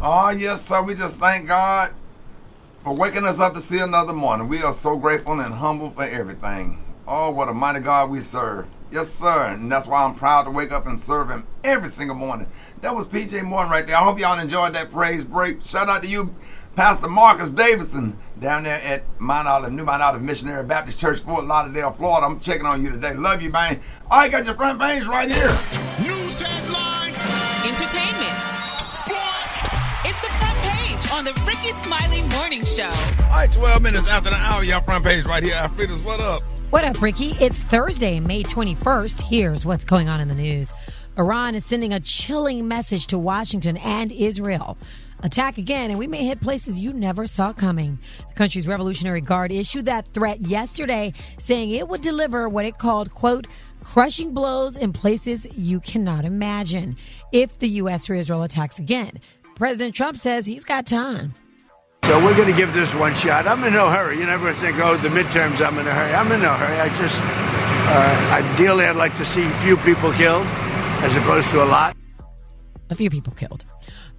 Oh, yes, sir. We just thank God for waking us up to see another morning. We are so grateful and humble for everything. Oh, what a mighty God we serve. Yes, sir. And that's why I'm proud to wake up and serve him every single morning. That was P.J. Morton right there. I hope y'all enjoyed that praise break. Shout out to you, Pastor Marcus Davidson, down there at New Mount Olive Missionary Baptist Church, Fort Lauderdale, Florida. I'm checking on you today. Love you, man. All right, got your front page right here. News headlines. Entertainment. Sports. It's the front page on the Rickey Smiley Morning Show. All right, 12 minutes after the hour, y'all front page right here. Alfredas, what up? What up, Ricky? It's Thursday, May 21st. Here's what's going on in the news. Iran is sending a chilling message to Washington and Israel. Attack again, and we may hit places you never saw coming. The country's Revolutionary Guard issued that threat yesterday, saying it would deliver what it called, quote, crushing blows in places you cannot imagine if the U.S. or Israel attacks again. President Trump says he's got time. So we're going to give this one shot. I'm in no hurry. You never think, oh, the midterms, I'm in a hurry. I'm in no hurry. Ideally, I'd like to see few people killed as opposed to a lot. A few people killed.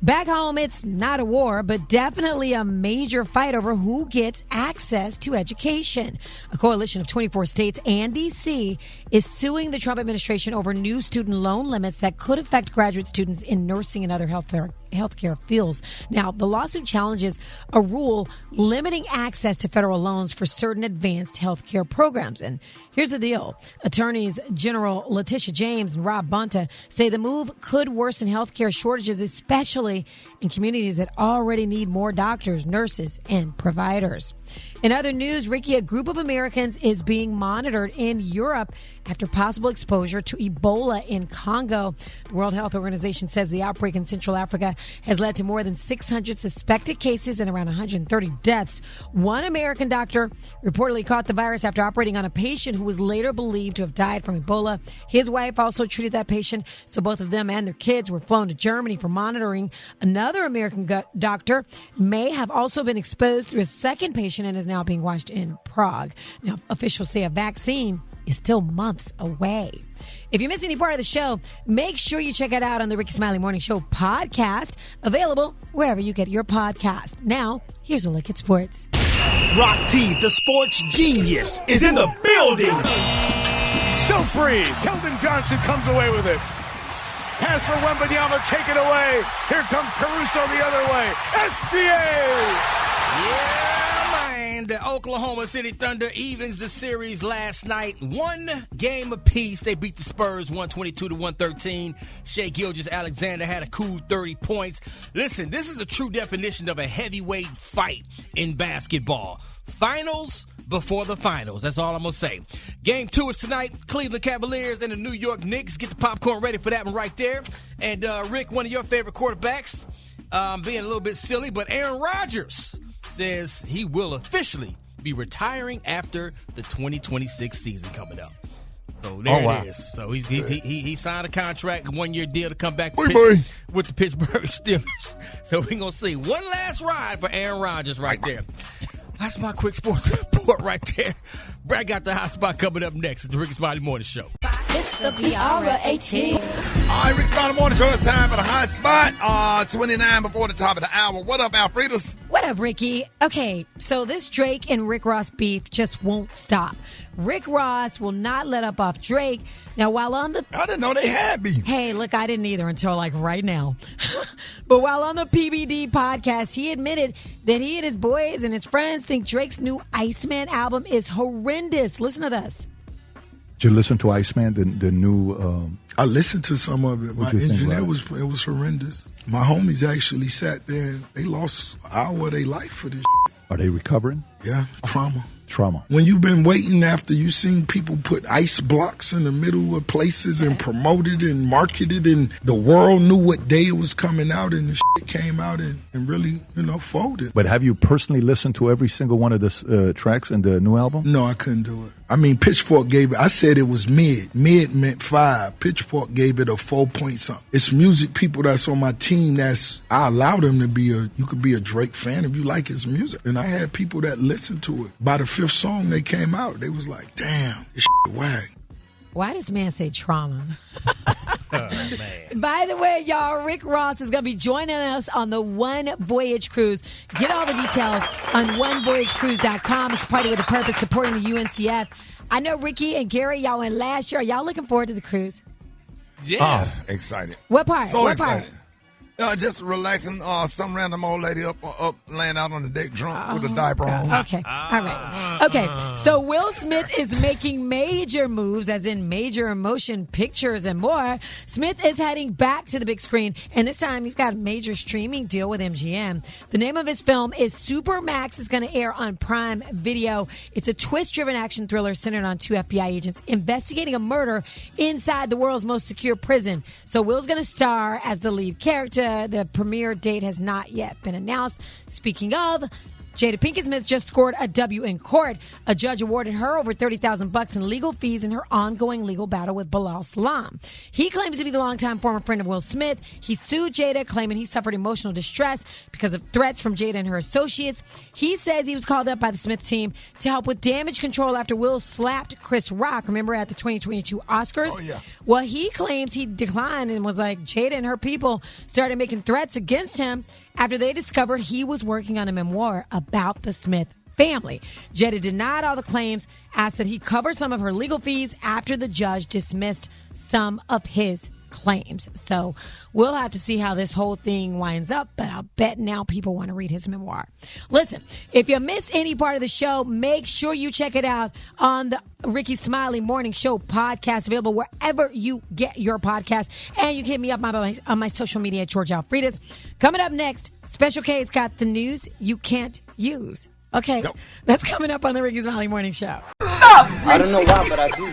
Back home, it's not a war, but definitely a major fight over who gets access to education. A coalition of 24 states and D.C. is suing the Trump administration over new student loan limits that could affect graduate students in nursing and other healthcare fields. Now, the lawsuit challenges a rule limiting access to federal loans for certain advanced healthcare programs. And here's the deal. Attorneys General Letitia James and Rob Bonta say the move could worsen healthcare shortages, especially in communities that already need more doctors, nurses, and providers. In other news, Ricky, a group of Americans is being monitored in Europe after possible exposure to Ebola in Congo. The World Health Organization says the outbreak in Central Africa has led to more than 600 suspected cases and around 130 deaths. One American doctor reportedly caught the virus after operating on a patient who was later believed to have died from Ebola. His wife also treated that patient, so both of them and their kids were flown to Germany for monitoring. Another American doctor may have also been exposed through a second patient and is now being watched in Prague. Now, officials say a vaccine is still months away. If you miss any part of the show, make sure you check it out on the Rickey Smiley Morning Show podcast, available wherever you get your podcast. Now, here's a look at sports. Rock T, the sports genius, is in the building. Still freeze. Keldon Johnson comes away with it. Pass for Wembanyama, take it away. Here comes Caruso the other way. SGA! Yeah, man. The Oklahoma City Thunder evens the series last night. One game apiece. They beat the Spurs 122-113. Shai Gilgeous-Alexander had a cool 30 points. Listen, this is a true definition of a heavyweight fight in basketball. Finals before the finals. That's all I'm going to say. Game 2 is tonight. Cleveland Cavaliers and the New York Knicks. Get the popcorn ready for that one right there. And, Rick, one of your favorite quarterbacks, being a little bit silly, but Aaron Rodgers says he will officially be retiring after the 2026 season coming up. So there it is. So he signed a contract, a 1-year deal to come back with the Pittsburgh Steelers. So we're going to see one last ride for Aaron Rodgers right there. That's my quick sports report right there. Brat got the hot spot coming up next. It's the Rickey Smiley Morning Show. It's the PRA18. All right, Rickey Smiley Morning Show. It's time for the hot spot. 29 before the top of the hour. What up, Alfredas? What up, Ricky? Okay, so this Drake and Rick Ross beef just won't stop. Rick Ross will not let up off Drake. Now, while on the... I didn't know they had beef. Hey, look, I didn't either until, right now. But while on the PBD podcast, he admitted that he and his boys and his friends think Drake's new Iceman album is horrendous. Listen to this. Did you listen to Iceman, the new... I listened to some of it. My engineer it was horrendous. My homies actually sat there and they lost an hour of their life for this shit. Are they recovering? Yeah, trauma. When you've been waiting after you seen people put ice blocks in the middle of places and promoted and marketed and the world knew what day it was coming out and the shit came out and really, folded. But have you personally listened to every single one of the tracks in the new album? No, I couldn't do it. I mean, Pitchfork gave it, I said it was mid. Mid meant 5. Pitchfork gave it a 4 point something. It's music people that's on my team I allow them to you could be a Drake fan if you like his music. And I had people that listened to it. By the 5th song they came out, they was like, damn, this shit whack. Why does man say trauma? Man. By the way, y'all, Rick Ross is going to be joining us on the One Voyage cruise. Get all the details on onevoyagecruise.com. It's a party with a purpose, supporting the UNCF. I know Ricky and Gary, y'all went last year. Are y'all looking forward to the cruise? Yeah. Oh, excited. What part? So what excited. part? Just relaxing. Some random old lady up laying out on the deck drunk with a diaper on. Okay. All right. Okay. So Will Smith is making major moves, as in major motion pictures and more. Smith is heading back to the big screen, and this time he's got a major streaming deal with MGM. The name of his film is Supermax. Is going to air on Prime Video. It's a twist-driven action thriller centered on two FBI agents investigating a murder inside the world's most secure prison. So Will's going to star as the lead character. The premiere date has not yet been announced. Speaking of, Jada Pinkett Smith just scored a W in court. A judge awarded her over $30,000 in legal fees in her ongoing legal battle with Bilal Salam. He claims to be the longtime former friend of Will Smith. He sued Jada, claiming he suffered emotional distress because of threats from Jada and her associates. He says he was called up by the Smith team to help with damage control after Will slapped Chris Rock, remember, at the 2022 Oscars? Oh, yeah. Well, he claims he declined and was like, Jada and her people started making threats against him after they discovered he was working on a memoir about the Smith family. Jada denied all the claims, asked that he cover some of her legal fees after the judge dismissed some of his claims. So we'll have to see how this whole thing winds up, but I'll bet now people want to read his memoir. Listen, if you miss any part of the show, make sure you check it out on the Rickey Smiley Morning Show podcast, available wherever you get your podcast. And you can hit me up on my social media at George Alfredas. Coming up next, Special K's got the news you can't use. Okay, that's coming up on the Rickey Smiley Morning Show. Stop! I don't know why, but I do.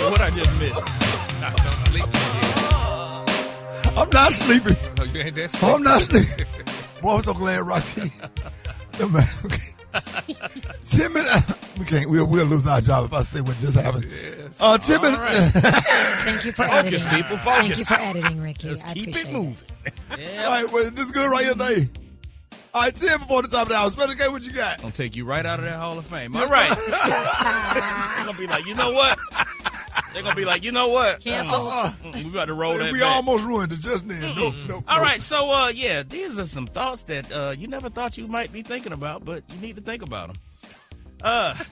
What I just missed. I'm not sleeping. Oh, you ain't that sleepy. I'm not sleeping. Boy, I'm so glad, Rocky. 10 minutes. We'll lose our job if I say what just happened. Yes. 10 minutes. Right. Thank you for editing. Focus, people. Focus. Thank you for editing, Ricky. Let's I keep appreciate it moving. Yeah. All right, well, this is good right here today. All right, 10 before the top of the hour. Special K, what you got? I'll take you right out of that Hall of Fame. All right. They're going to be like, you know what? They're going to be like, you know what? Canceled. We about to roll that We back. almost ruined it just then. Nope. All right, so, yeah, these are some thoughts that you never thought you might be thinking about, but you need to think about them.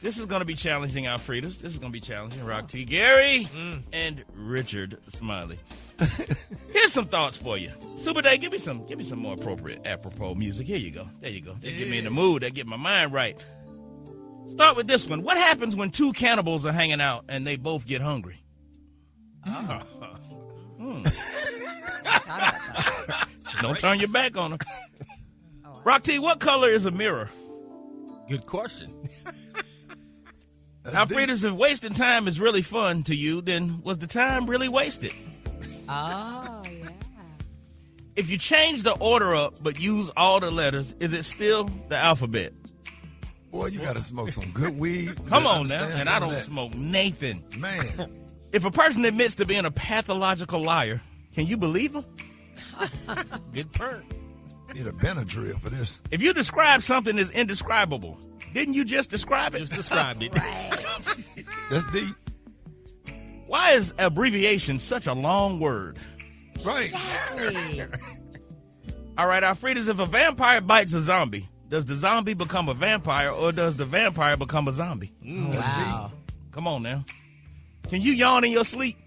This is going to be challenging, Alfredas. This is going to be challenging, Rock T. Gary and Richard Smiley. Here's some thoughts for you. Super Day, give me some more appropriate, apropos music. Here you go. There you go. That get me in the mood. That get my mind right. Start with this one. What happens when two cannibals are hanging out and they both get hungry? Don't turn your back on them. Rock T, what color is a mirror? Good question. Alfredas, if wasting time is really fun to you, then was the time really wasted? Oh, yeah. If you change the order up but use all the letters, is it still the alphabet? Boy, you got to smoke some good weed. Come on now. And I don't smoke Nathan. Man. If a person admits to being a pathological liar, can you believe him? Good perk. Need a Benadryl for this. If you describe something as indescribable, didn't you just describe it? Just described it. That's deep. Why is abbreviation such a long word? Right. Exactly. All right, Alfredas, if a vampire bites a zombie, does the zombie become a vampire or does the vampire become a zombie? That's Wow. deep. Come on now. Can you yawn in your sleep?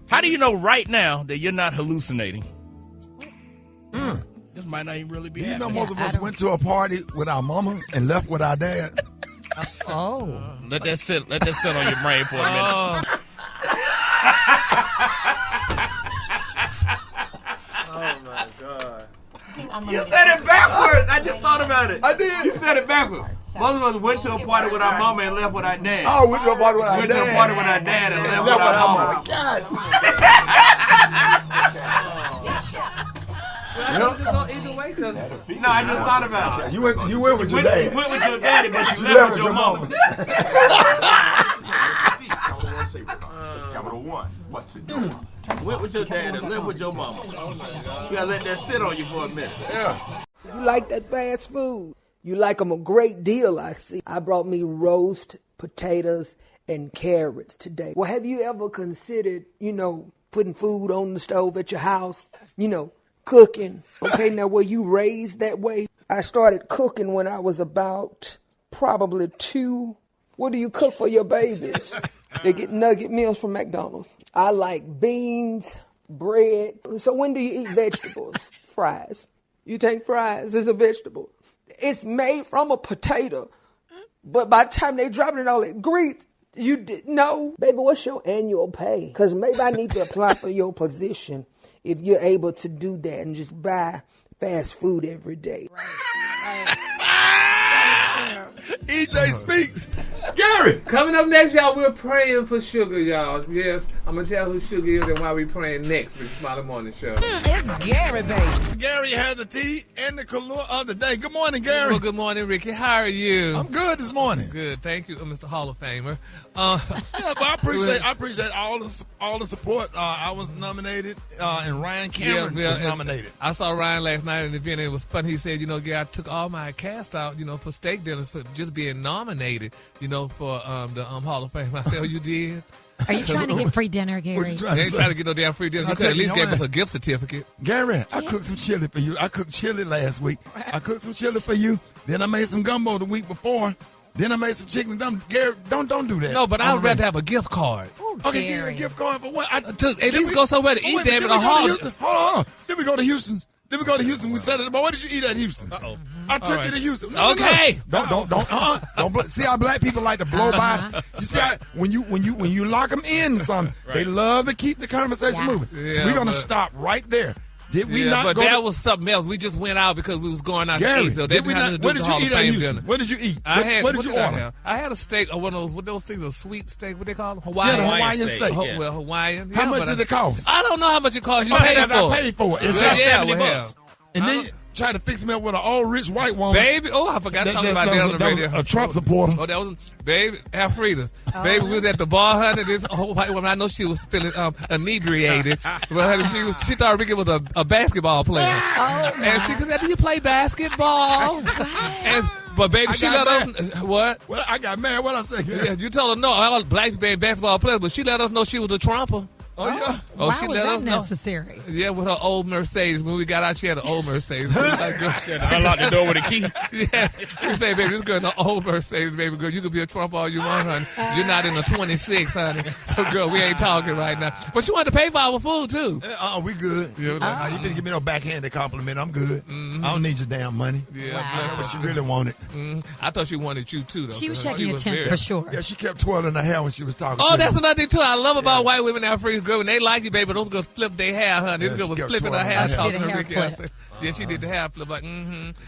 How do you know right now that you're not hallucinating? This might not even really be Do you know happening. most of us went to a party with our mama and left with our dad? Oh. Let that sit on your brain for a minute. Oh, my God. You said it backwards. I just thought about it. I did. You said it backwards. Most of us went to a party with our mama and left with our dad. Oh, went to a party with our Went to a dad. party with our dad and left with our mama. Either way, no, I just thought about it. You went with your dad. You went with your daddy, but you You left with your mama. Capital One. What to do? Went with your dad and lived with your mama. You gotta let that sit on you for a minute. Yeah. You like that fast food? You like them a great deal, I see. I brought me roast potatoes and carrots today. Well, have you ever considered, putting food on the stove at your house? Cooking. Okay, now were you raised that way? I started cooking when I was about probably 2. What do you cook for your babies? They get nugget meals from McDonald's. I like beans, bread. So when do you eat vegetables? Fries. You take fries as a vegetable. It's made from a potato. But by the time they drop it in all that grease, you didn't know. Baby, what's your annual pay? Because maybe I need to apply for your position if you're able to do that and just buy fast food every day. EJ speaks. Gary, coming up next, y'all, we're praying for Sugar, y'all. Yes, I'm going to tell who Sugar is and why we praying next for the Smiley Morning Show. It's Gary, baby. Gary has the tea and the color of the day. Good morning, Gary. Well, good morning, Ricky. How are you? I'm good this morning. Good. Thank you, Mr. Hall of Famer. But I appreciate all the support. I was nominated, and Ryan Cameron was nominated. I saw Ryan last night in the event, and it was fun. He said, Gary, I took all my cast out, for steak dinners for just being nominated, for the Hall of Fame. I said, oh, you did? Are you trying to get free dinner, Gary? I ain't trying to get no damn free dinner. You could at least give us a gift certificate. Gary, I cooked some chili for you. I cooked chili last week. I cooked some chili for you. Then I made some gumbo the week before. Then I made some chicken dumplings. Gary, don't do that. No, but I would rather have a gift card. Ooh, okay, give me a gift card for what? At least go somewhere to eat, damn it. Hold on. Then we go to Houston's. We said it. But what did you eat at Houston? Uh-oh. I took you to Houston. Okay. No. Don't see how black people like to blow by. You see how when you lock them in, they love to keep the conversation moving. So we're gonna stop right there. Did we not but go? That was something else. We just went out because we was going out Gary, to eat. So what did you eat at Houston? What did you eat? What did you order? I had a steak, one of those things, a sweet steak. What they call them? Hawaiian. Yeah, the Hawaiian steak. Well, Hawaiian. How much did it cost? I don't know how much it cost. You paid for it. I paid for it. It's $70. And then try to fix me up with an old rich white woman. Baby, I forgot to talk about that on the radio. A Trump supporter. Oh, that was, baby, Alfredas. Baby, we was at the bar, honey. This old white woman, I know she was feeling inebriated. But honey, she thought Ricky was a basketball player. And she said, do you play basketball? But baby, she let us, what? Well, I got mad. What I say? Yeah, you told her no, all black people ain't basketball players, but she let us know she was a Trumper. Oh, yeah. Why she was let that us know. necessary? Yeah, with her old Mercedes. When we got out, she had an old Mercedes. She had to unlock the door with a key. Yes. We say, baby, this girl in an old Mercedes, baby girl. You could be a Trump all you want, honey. You're not in a 26, honey. So, girl, we ain't talking right now. But you wanted to pay for our food, too. We good. You didn't give me no backhanded compliment. I'm good. Mm-hmm. I don't need your damn money. Yeah, but she really wanted. Mm-hmm. I thought she wanted you, too, though. She was checking your temp for sure. Yeah, she kept twirling her hair when she was talking. Oh, that's another thing, too. I love about white women now, free girl. When they like you, baby, those girls flip their hair, honey. This girl was flipping her hair, talking to Ricky. Yeah, she did the hair flip, like,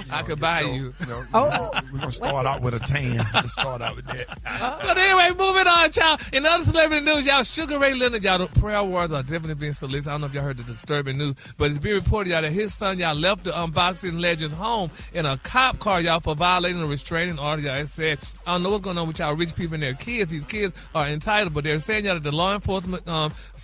I could buy you. We're going to start out with a tan. Let's start out with that. But anyway, moving on, y'all. In other celebrity news, y'all, Sugar Ray Leonard, y'all, the prayer warriors are definitely being solicited. I don't know if y'all heard the disturbing news, but it's being reported, y'all, that his son, y'all, left the boxing legend's home in a cop car, y'all, for violating a restraining order, y'all. It said, I don't know what's going on with y'all rich people and their kids. These kids are entitled, but they're saying, y'all, that the law enforcement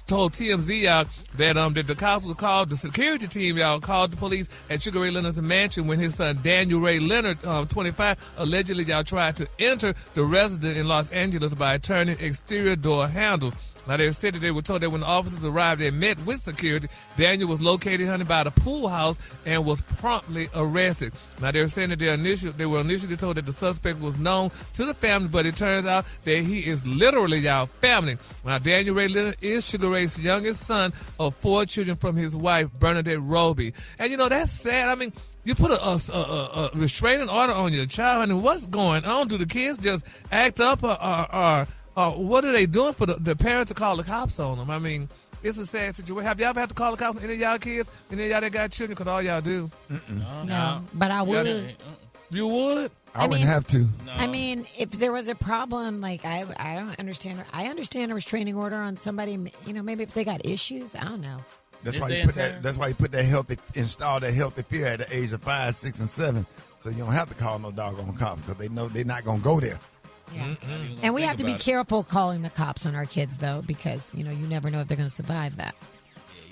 told TMZ, y'all, that the cops was called, the security team, y'all, called the police at Sugar Ray Leonard's mansion when his son Daniel Ray Leonard, 25, allegedly y'all tried to enter the residence in Los Angeles by turning exterior door handles. Now, they said that they were told that when the officers arrived, they met with security. Daniel was located, honey, by the pool house and was promptly arrested. Now, they were saying that they were initially told that the suspect was known to the family, but it turns out that he is literally y'all family. Now, Daniel Ray Leonard is Sugar Ray's youngest son of 4 children from his wife, Bernadette Roby. And, that's sad. I mean, you put a restraining order on your child, and what's going on? Do the kids just act up or what are they doing for the parents to call the cops on them? I mean, it's a sad situation. Have y'all ever had to call the cops on any of y'all kids? Any of y'all that got children? Because all y'all do. No, but I would. You would? I wouldn't have to. No. I mean, if there was a problem, like I don't understand. I understand a restraining order on somebody. Maybe if they got issues, I don't know. That's why you put that. That's why you put that install that healthy fear at the age of 5, 6, and 7, so you don't have to call no doggone cops because they know they're not gonna go there. Yeah. And we have to be careful calling the cops on our kids, though, because, you never know if they're going to survive that.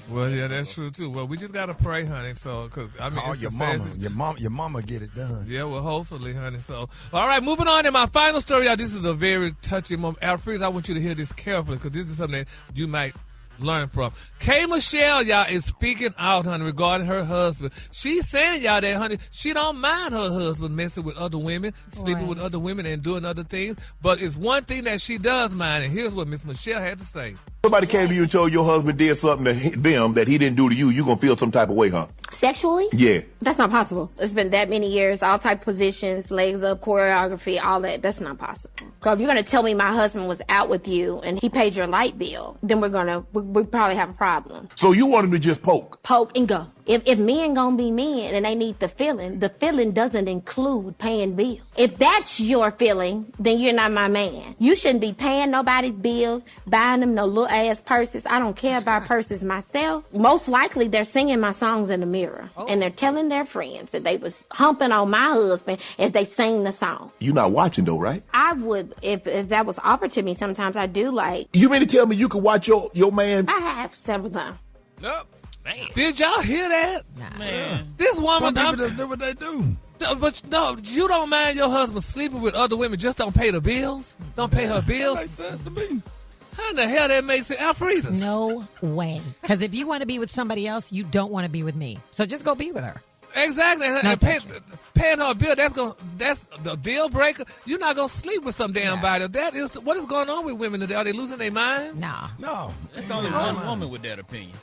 Well, yeah, that's true too. Well, we just gotta pray, honey. So, because I mean, Call it's your mama. Your mama get it done. Yeah, well, hopefully, honey. So, all right, moving on to my final story, y'all. This is a very touching moment. Alfredas, I want you to hear this carefully because this is something that you might learn from. K. Michelle, y'all, is speaking out, honey, regarding her husband. She's saying, y'all, that, honey, she don't mind her husband messing with other women, sleeping with other women, and doing other things. But it's one thing that she does mind, and here's what Miss Michelle had to say. Somebody came to you and told your husband did something to them that he didn't do to you. You gonna feel some type of way, huh? Sexually? Yeah. That's not possible. It's been that many years, all type of positions, legs up, choreography, all that. That's not possible. So if you're going to tell me my husband was out with you and he paid your light bill, then we probably have a problem. So you want him to just poke? Poke and go. If men gonna be men and they need the feeling doesn't include paying bills. If that's your feeling, then you're not my man. You shouldn't be paying nobody's bills, buying them no little ass purses. I don't care about purses myself. Most likely they're singing my songs in the mirror and they're telling their friends that they was humping on my husband as they sing the song. You not watching though, right? I would, if that was offered to me, sometimes I do like. You mean to tell me you could watch your man? I have several times. Nope. Man. Did y'all hear that? Nah. Man. This woman. Some people just do what they do. But no, you don't mind your husband sleeping with other women, just don't pay the bills? Don't pay her bills? That makes sense to me. How in the hell that makes sense? Alfredas? No way. Because if you want to be with somebody else, you don't want to be with me. So just go be with her. Exactly. And paying her a bill, that's the deal breaker. You're not going to sleep with some damn body. That is what is going on with women today. Are they losing their minds? Nah. No. That's only one woman with that opinion.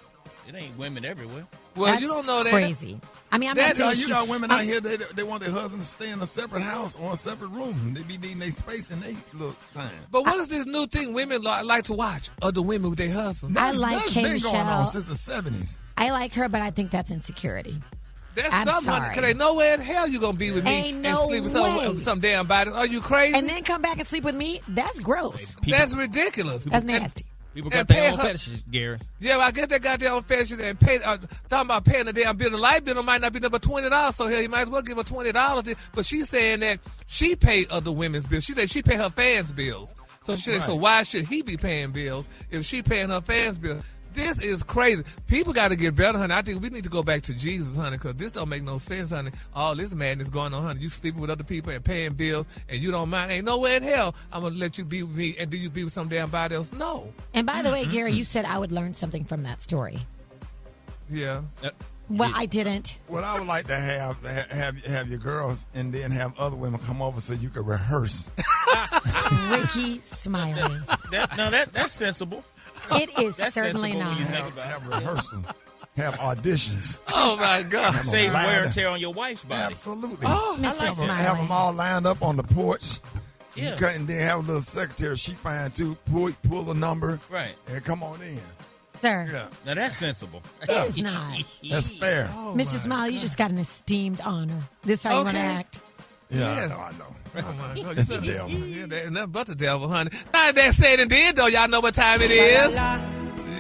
It ain't women everywhere. Well, That's you don't know that. Crazy. I mean, I'm not saying you got women out here, they want their husband to stay in a separate house or a separate room. They be needing their space and their little time. But what is this new thing women like to watch? Other women with their husbands. I like That's K. been Michelle. going on since the 70s. I like her, but I think that's insecurity. That's I'm something. sorry. Because ain't nowhere in hell you going to be with me Ain't and no sleep with way. some damn body. Are you crazy? And then come back and sleep with me? That's gross. That's ridiculous. That's nasty. People got their own fetishes, Gary. Yeah, well, I guess they got their own fetishes and pay. Talking about paying the damn bill. The light bill might not be number $20, so hell, you might as well give her $20. But she's saying that she paid other women's bills. She said she paid her fans' bills. So she said, so why should he be paying bills if she paying her fans' bills? This is crazy. People got to get better, honey. I think we need to go back to Jesus, honey, because this don't make no sense, honey. All this madness going on, honey. You sleeping with other people and paying bills, and you don't mind. Ain't nowhere in hell I'm going to let you be with me, and do you be with some damn body else? No. And by the way, Gary, you said I would learn something from that story. Yeah. Well, I didn't. Well, I would like to have your girls and then have other women come over so you could rehearse. Rickey Smiley. That's sensible. It is That's certainly sensible not. when you think about it. Have rehearsal. Have auditions. Oh, my God. Saves wear and tear on your wife's body. Absolutely. Oh, Mr. Smiley. Have them all lined up on the porch. Yeah. And then have a little secretary. She fine too. Pull a number. Right. And come on in. Sir. Yeah. Now that's sensible. It is not. That's fair. Oh, Mr. Smiley, you just got an esteemed honor. This how you want to act. Yeah, Yes. I know. Oh, my God. It's the devil. Yeah, that ain't nothing but the devil, honey. Not that said and did, though. Y'all know what time it is.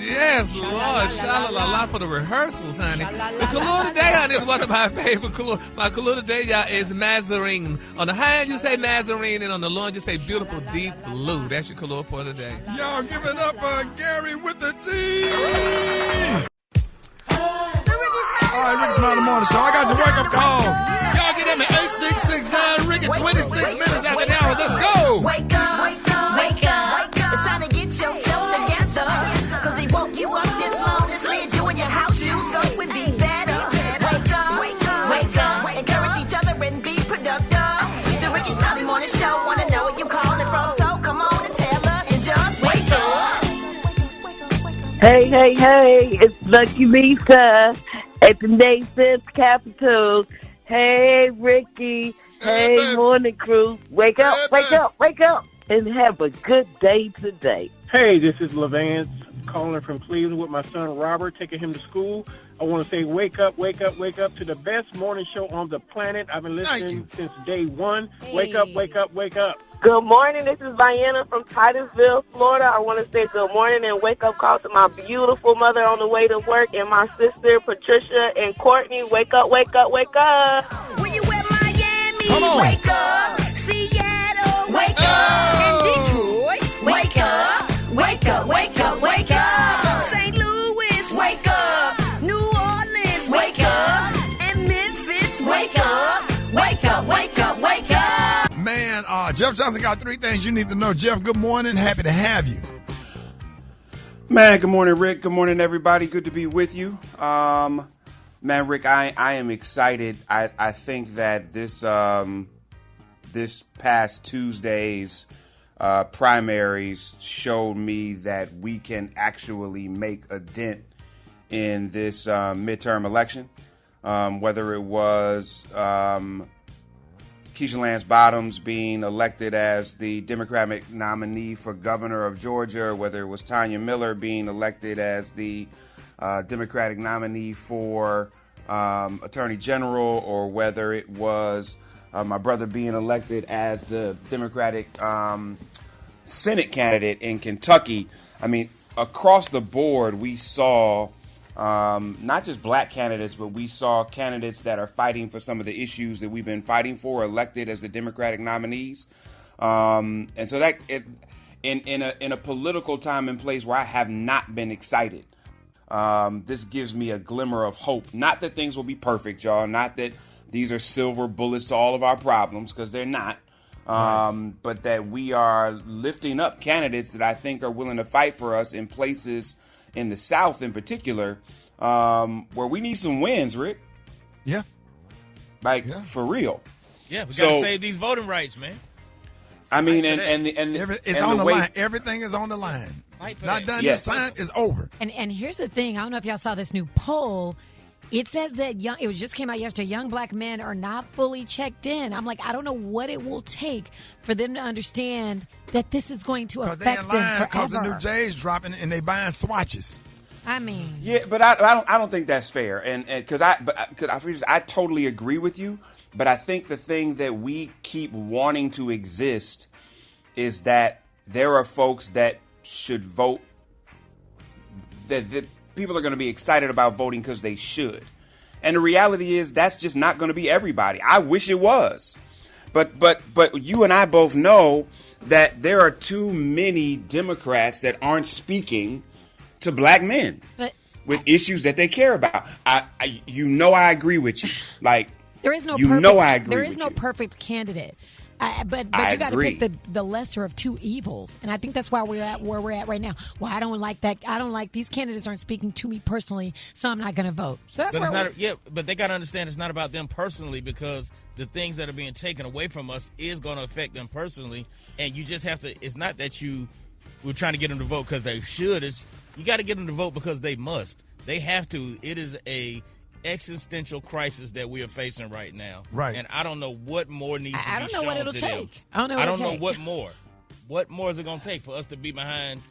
Yes, Lord. Sha-la-la-la for the rehearsals, honey. The Kahlua today, honey, is one of my favorite Kahlua. My Kahlua today, y'all, is Mazarine. On the high end, you say Mazarine, and on the low end, you say beautiful deep blue. That's your Kahlua for today. Y'all give it up for Gary with the T. All right, Rickey Smiley Morning Show. I got your wake-up calls. Y'all get at me 8669 Rickey, 26 minutes after the hour. Let's go. Wake up, wake up, wake up. It's time to get yourself together. Cause he woke you up this morning, slid you in your house shoes, thought we'd be better. Wake up, wake up, wake up. Encourage each other and be productive. The Rickey Smiley Morning Show, wanna know where you calling from, so come on and tell us and just wake up. Hey, hey, hey, it's Lucky Lisa at the nation's capital. Hey, Rickey. Hey, morning crew. Wake up, wake up, wake up, and have a good day today. Hey, this is LaVance calling from Cleveland with my son Robert, taking him to school. I want to say wake up, wake up, wake up to the best morning show on the planet. I've been listening since day one. Hey. Wake up, wake up, wake up. Good morning. This is Diana from Titusville, Florida. I want to say good morning and wake up call to my beautiful mother on the way to work and my sister Patricia and Courtney. Wake up, wake up, wake up. When you at Miami, wake up. Seattle, wake up. And Detroit, wake up. Wake up, wake up, wake up. St. Louis, wake up. Jeff Johnson got 3 things you need to know. Jeff, good morning. Happy to have you. Man, good morning, Rick. Good morning, everybody. Good to be with you. Man, Rick, I am excited. I think that this past Tuesday's primaries showed me that we can actually make a dent in this midterm election. Whether it was Keisha Lance Bottoms being elected as the Democratic nominee for governor of Georgia, whether it was Tanya Miller being elected as the Democratic nominee for Attorney General, or whether it was my brother being elected as the Democratic Senate candidate in Kentucky. I mean, across the board, we saw not just black candidates, but we saw candidates that are fighting for some of the issues that we've been fighting for elected as the Democratic nominees. And so that in a political time and place where I have not been excited, this gives me a glimmer of hope. Not that things will be perfect, y'all. Not that these are silver bullets to all of our problems, because they're not. But that we are lifting up candidates that I think are willing to fight for us in places in the South in particular, where we need some wins, Rick. Yeah. For real. Yeah, we got to save these voting rights, man. I mean, it's on the line. Everything is on the line. Not done this time, it's over. And here's the thing. I don't know if y'all saw this new poll. It says that it just came out yesterday. Young black men are not fully checked in. I'm like, I don't know what it will take for them to understand that this is going to affect them forever. Because the new J's dropping and they buying swatches. I mean, yeah, but I don't think that's fair, and because I totally agree with you. But I think the thing that we keep wanting to exist is that there are folks that should vote, that people are going to be excited about voting because they should. And the reality is that's just not going to be everybody. I wish it was. But you and I both know that there are too many Democrats that aren't speaking to black men with issues that they care about. I agree with you. Like, there is no perfect candidate. But you got to pick the lesser of two evils, and I think that's why we're at where we're at right now. Well, I don't like that. I don't like these candidates aren't speaking to me personally, so I'm not going to vote. So that's but they got to understand it's not about them personally, because the things that are being taken away from us is going to affect them personally, and you just have to. It's not that we're trying to get them to vote because they should. It's you got to get them to vote because they must. They have to. It is a existential crisis that we are facing right now. Right. And I don't know what more needs to be shown. I don't know what it'll take. I don't know what more. What more is it going to take for us to be behind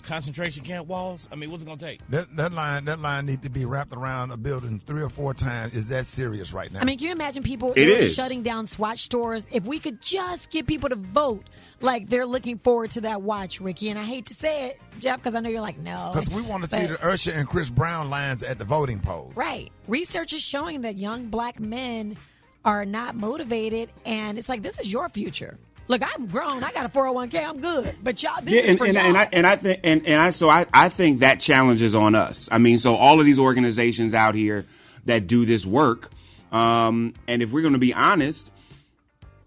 concentration camp walls? I mean, what's it going to take? That line needs to be wrapped around a building 3 or 4 times. Is that serious right now? I mean, can you imagine people shutting down Swatch stores? If we could just get people to vote like they're looking forward to that watch, Ricky. And I hate to say it, Jeff, because I know you're like, no. Because we want to see the Usher and Chris Brown lines at the voting polls. Right. Research is showing that young black men are not motivated, and it's like, this is your future. Look, I'm grown. I got a 401k. I'm good. But y'all, this is for y'all. I think that challenge is on us. I mean, so all of these organizations out here that do this work, and if we're going to be honest,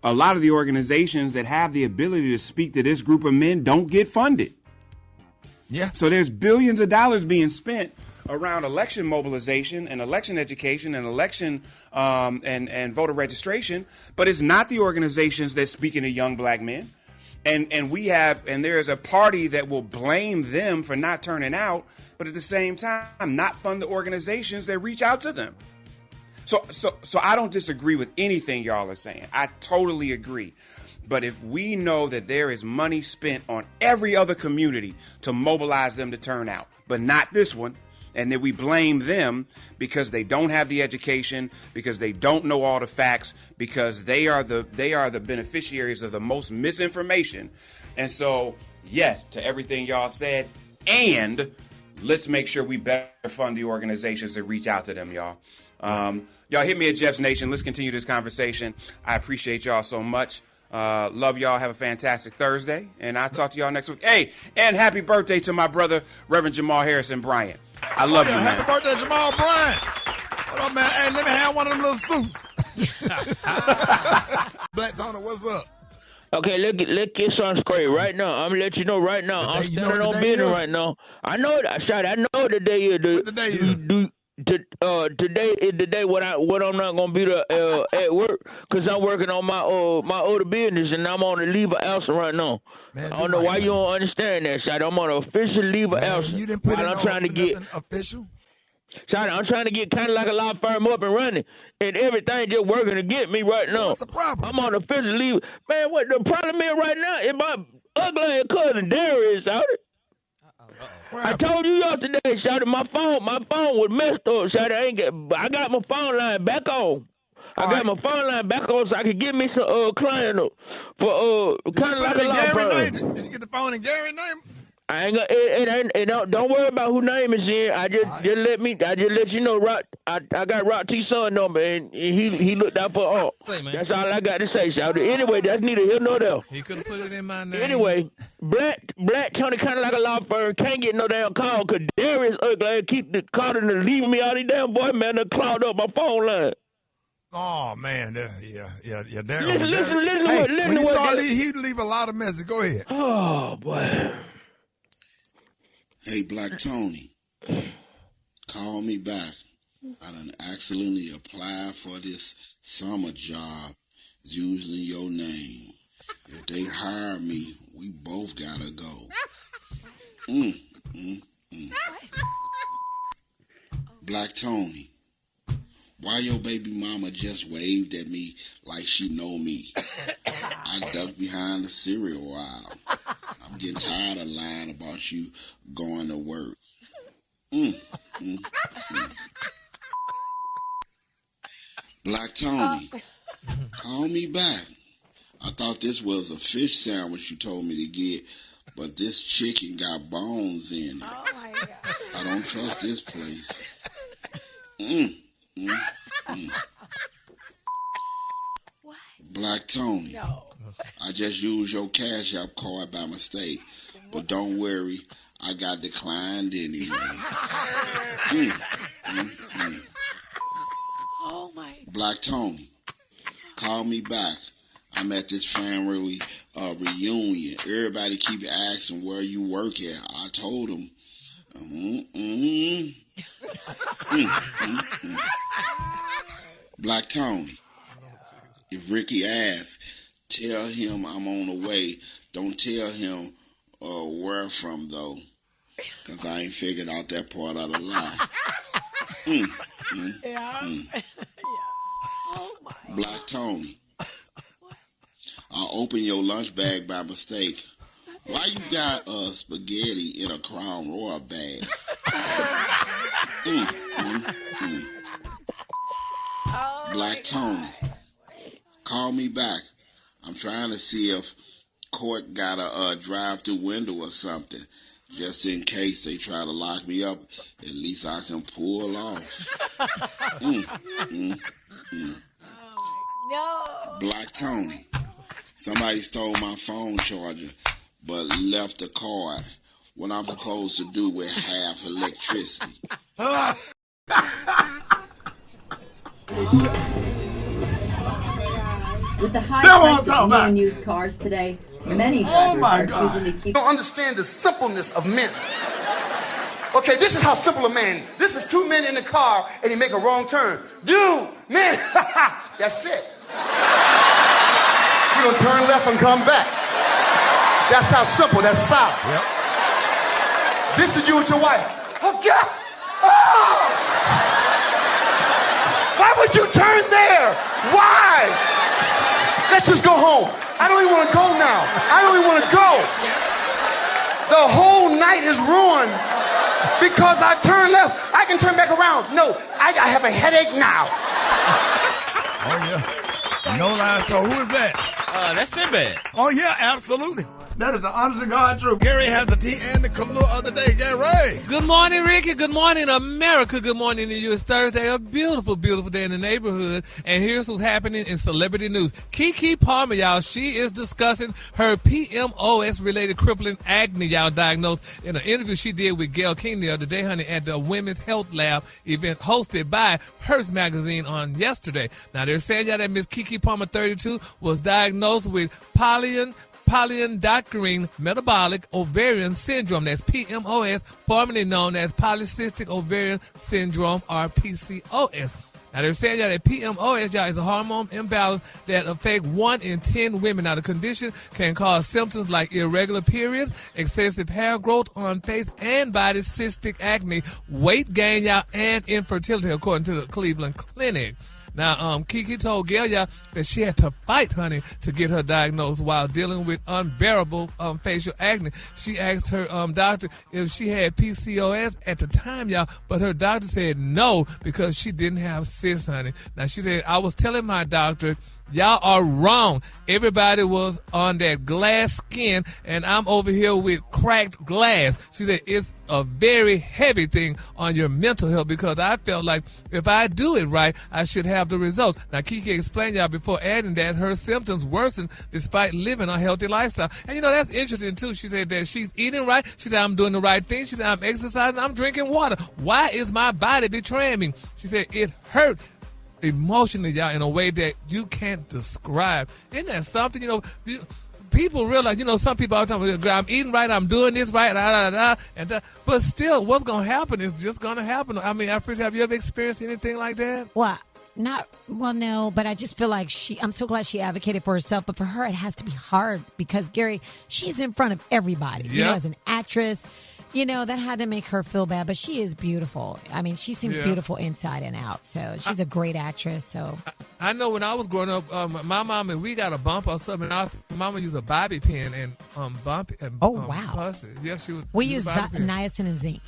a lot of the organizations that have the ability to speak to this group of men don't get funded. Yeah. So there's billions of dollars being spent around election mobilization and election education and election and voter registration, but it's not the organizations that speaking to young black men. And there is a party that will blame them for not turning out, but at the same time not fund the organizations that reach out to them. So I don't disagree with anything y'all are saying. I totally agree. But if we know that there is money spent on every other community to mobilize them to turn out, but not this one, and then we blame them because they don't have the education, because they don't know all the facts, because they are the beneficiaries of the most misinformation. And so, yes, to everything y'all said, and let's make sure we better fund the organizations that reach out to them, y'all. Y'all hit me at Jeff's Nation. Let's continue this conversation. I appreciate y'all so much. Love y'all. Have a fantastic Thursday. And I'll talk to y'all next week. Hey, and happy birthday to my brother, Reverend Jamal Harrison Bryant. I love you, man. Happy birthday, Jamal Bryant. What up, man? Hey, let me have one of them little suits. Black Tony, what's up? Okay, let's get something straight right now. I'm gonna let you know right now. I'm standing on business right now. I know it. I know the day is. What the day is? Today is the day when I'm not gonna be there at work because I'm working on my other business and I'm on a leave of absence right now. Man, I don't know why you don't understand that, Shotty. I'm on an official leave of absence. You didn't put it I'm trying to get official. Shotty, I'm trying to get kind of like a law firm up and running, and everything just working to get me right now. What's the problem? I'm on official leave. Man, what the problem is right now is my ugly cousin Darius, Shotty. I told you yesterday, Shotty, my phone was messed up, Shotty. I got my phone line back on. I got my phone line back on so I could get me some client for kind of like a law firm. Did you get the phone in Gary's name? I ain't gonna. Don't worry about whose name is in. I just let you know. I got Rock T son number, and he looked out for all. That's all I got to say, Shouty. Anyway, that's neither here nor there. He could have put it in my name. Anyway, Black Tony kind of like a law firm can't get no damn call because Darius ugly keep calling and leaving me all these damn boy man that clogged up my phone line. Oh man, yeah. Listen, hey, when he started, he'd leave a lot of messages. Go ahead. Oh boy. Hey, Black Tony, call me back. I done accidentally applied for this summer job using your name. If they hire me, we both gotta go. Black Tony, why your baby mama just waved at me like she know me? I ducked behind the cereal aisle. I'm getting tired of lying about you going to work. Black Tony, call me back. I thought this was a fish sandwich you told me to get, but this chicken got bones in it. Oh my God. I don't trust this place. What? Black Tony. No. I just used your Cash App card by mistake, but don't worry, I got declined anyway. Oh my. Black Tony, call me back. I'm at this family reunion. Everybody keep asking where you work at. I told them. Black Tony, if Ricky asks, tell him I'm on the way. Don't tell him where from, though, because I ain't figured out that part of the lie. Oh my. Black Tony, I opened your lunch bag by mistake. Why you got spaghetti in a Crown Royal bag? Black Tony, call me back. I'm trying to see if court got a drive-through window or something. Just in case they try to lock me up, at least I can pull off. No. Black Tony, somebody stole my phone charger, but left the card. What I'm supposed to do with half electricity? With the high price of new and used cars today, many drivers are choosing to keep... You don't understand the simpleness of men. Okay, this is how simple a man. This is two men in the car and he make a wrong turn. Dude, man, that's it. You're gonna turn left and come back. That's how simple, that's solid. Yep. This is you with your wife. Oh, God. Oh! Why would you turn there? Why? Let's just go home. I don't even want to go now. I don't even want to go. The whole night is ruined because I turned left. I can turn back around. No, I have a headache now. Oh, yeah. No lie. So who is that? That's Sinbad. Oh, yeah, absolutely. That is the honest to God truth. Gary has the tea and the color of the day. Yeah, right. Good morning, Ricky. Good morning, America. Good morning to you. It's Thursday, a beautiful, beautiful day in the neighborhood. And here's what's happening in celebrity news. Keke Palmer, y'all, she is discussing her PMOS-related crippling acne, y'all, diagnosed in an interview she did with Gayle King the other day, honey, at the Women's Health Lab event hosted by Hearst Magazine on yesterday. Now, they're saying, y'all, that Miss Keke Palmer, 32, was diagnosed with polyendocrine metabolic ovarian syndrome. That's PMOS, formerly known as polycystic ovarian syndrome, or PCOS. Now, they're saying that PMOS, y'all, is a hormone imbalance that affects 1 in 10 women. Now, the condition can cause symptoms like irregular periods, excessive hair growth on face and body, cystic acne, weight gain, y'all, and infertility, according to the Cleveland Clinic. Now, Keke told Gayle, y'all, that she had to fight, honey, to get her diagnosed while dealing with unbearable facial acne. She asked her doctor if she had PCOS at the time, y'all, but her doctor said no because she didn't have cysts, honey. Now, she said, I was telling my doctor, y'all are wrong. Everybody was on that glass skin, and I'm over here with cracked glass. She said, it's a very heavy thing on your mental health because I felt like if I do it right, I should have the results. Now, Keke explained, y'all, before adding that her symptoms worsened despite living a healthy lifestyle. And, you know, that's interesting, too. She said that she's eating right. She said, I'm doing the right thing. She said, I'm exercising. I'm drinking water. Why is my body betraying me? She said, it hurt emotionally, y'all, in a way that you can't describe. Isn't that something? You know, people realize, you know, some people are talking about, I'm eating right, I'm doing this right, but still, what's going to happen is just going to happen. I mean, Alfredas, have you ever experienced anything like that? Well, no, but I just feel like I'm so glad she advocated for herself, but for her, it has to be hard because, Gary, she's in front of everybody, you know, as an actress. You know, that had to make her feel bad, but she is beautiful. I mean, she seems beautiful inside and out. So she's a great actress. So I know when I was growing up, my mom and we got a bump or something. And our mama used a bobby pin and bump it. And, bust it. Yeah, she would. We use niacin and zinc.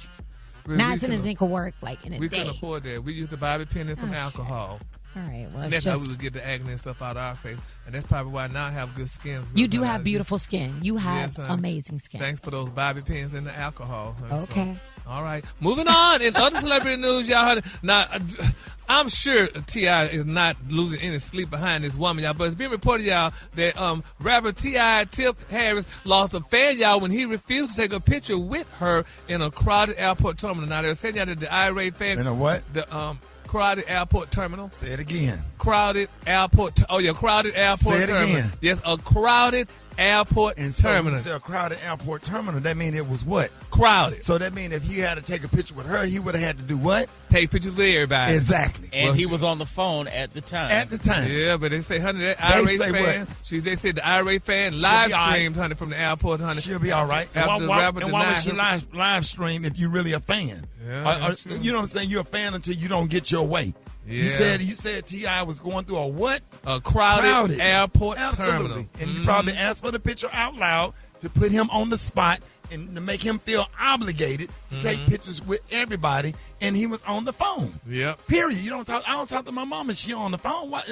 Niacin and zinc will work like in a day. We couldn't afford that. We used a bobby pin and some alcohol. All right. Well, and that's how we would get the acne and stuff out of our face. And that's probably why now I have good skin. You do have beautiful skin. You have amazing skin. Thanks for those bobby pins and the alcohol. Okay. So, all right. Moving on. In other celebrity news, y'all. Now, I'm sure T.I. is not losing any sleep behind this woman, y'all. But it's been reported, y'all, that rapper T.I. Tip Harris lost a fan, y'all, when he refused to take a picture with her in a crowded airport terminal. Now, they're saying, y'all, that the irate fan. In a what? Crowded airport terminal. Say it again. Crowded airport. Crowded airport terminal. Say it again. Yes, a crowded airport terminal. So a crowded airport terminal, that means it was what? Crowded. So that means if he had to take a picture with her, he would have had to do what? Take pictures with everybody. Exactly. And he was on the phone at the time. At the time. Yeah, but they say, honey, that irate fan. They said the irate fan live streamed, honey, from the airport, honey. She'll be all right. After why would she live stream if you really a fan? Yeah, you know what I'm saying? You're a fan until you don't get your way. Yeah. You said T.I. was going through a what? A crowded airport terminal. And you probably asked for the picture out loud to put him on the spot and to make him feel obligated to take pictures with everybody, and he was on the phone. Yep. Period. I don't talk to my mom and she on the phone. Why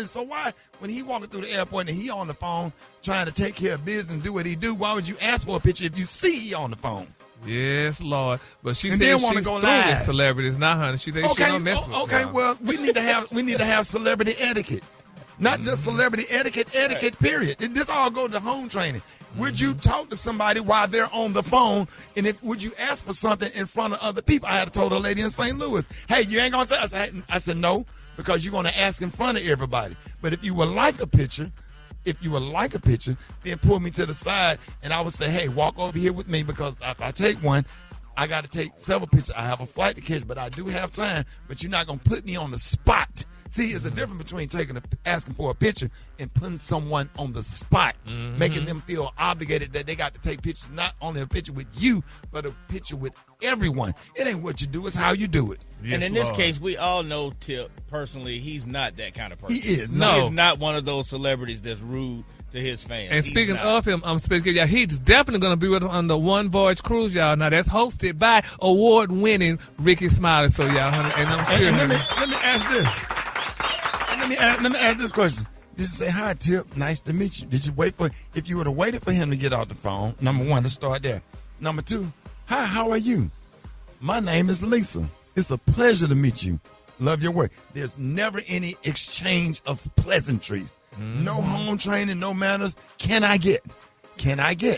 when he walking through the airport and he on the phone trying to take care of business and do what he do, why would you ask for a picture if you see he on the phone? Yes, Lord. But she said she's through with celebrities now, honey. She thinks she don't mess with Okay, well, we need to have celebrity etiquette. Not just celebrity etiquette, period. And this all go to home training. Would you talk to somebody while they're on the phone? And would you ask for something in front of other people? I had told a lady in St. Louis, hey, you ain't going to tell us. I said, no, because you're going to ask in front of everybody. But if you would like a picture, then pull me to the side, and I would say, hey, walk over here with me, because if I take one, I got to take several pictures. I have a flight to catch, but I do have time, but you're not going to put me on the spot. See, it's the difference between asking for a picture and putting someone on the spot, making them feel obligated that they got to take pictures, not only a picture with you, but a picture with everyone. It ain't what you do, it's how you do it. Yes, and in this case, we all know Tip personally, he's not that kind of person. He is. No. He's not one of those celebrities that's rude to his fans. And speaking of him, he's definitely going to be with us on the One Voyage cruise, y'all. Now, that's hosted by award-winning Rickey Smiley. So, y'all, honey, and I'm sure. Let me ask this. Let me ask this question. Did you say, hi, Tip, nice to meet you? Did you if you would have waited for him to get off the phone, number one, let's start there. Number two, hi, how are you? My name is Lisa. It's a pleasure to meet you. Love your work. There's never any exchange of pleasantries. No home training, no manners. Can I get?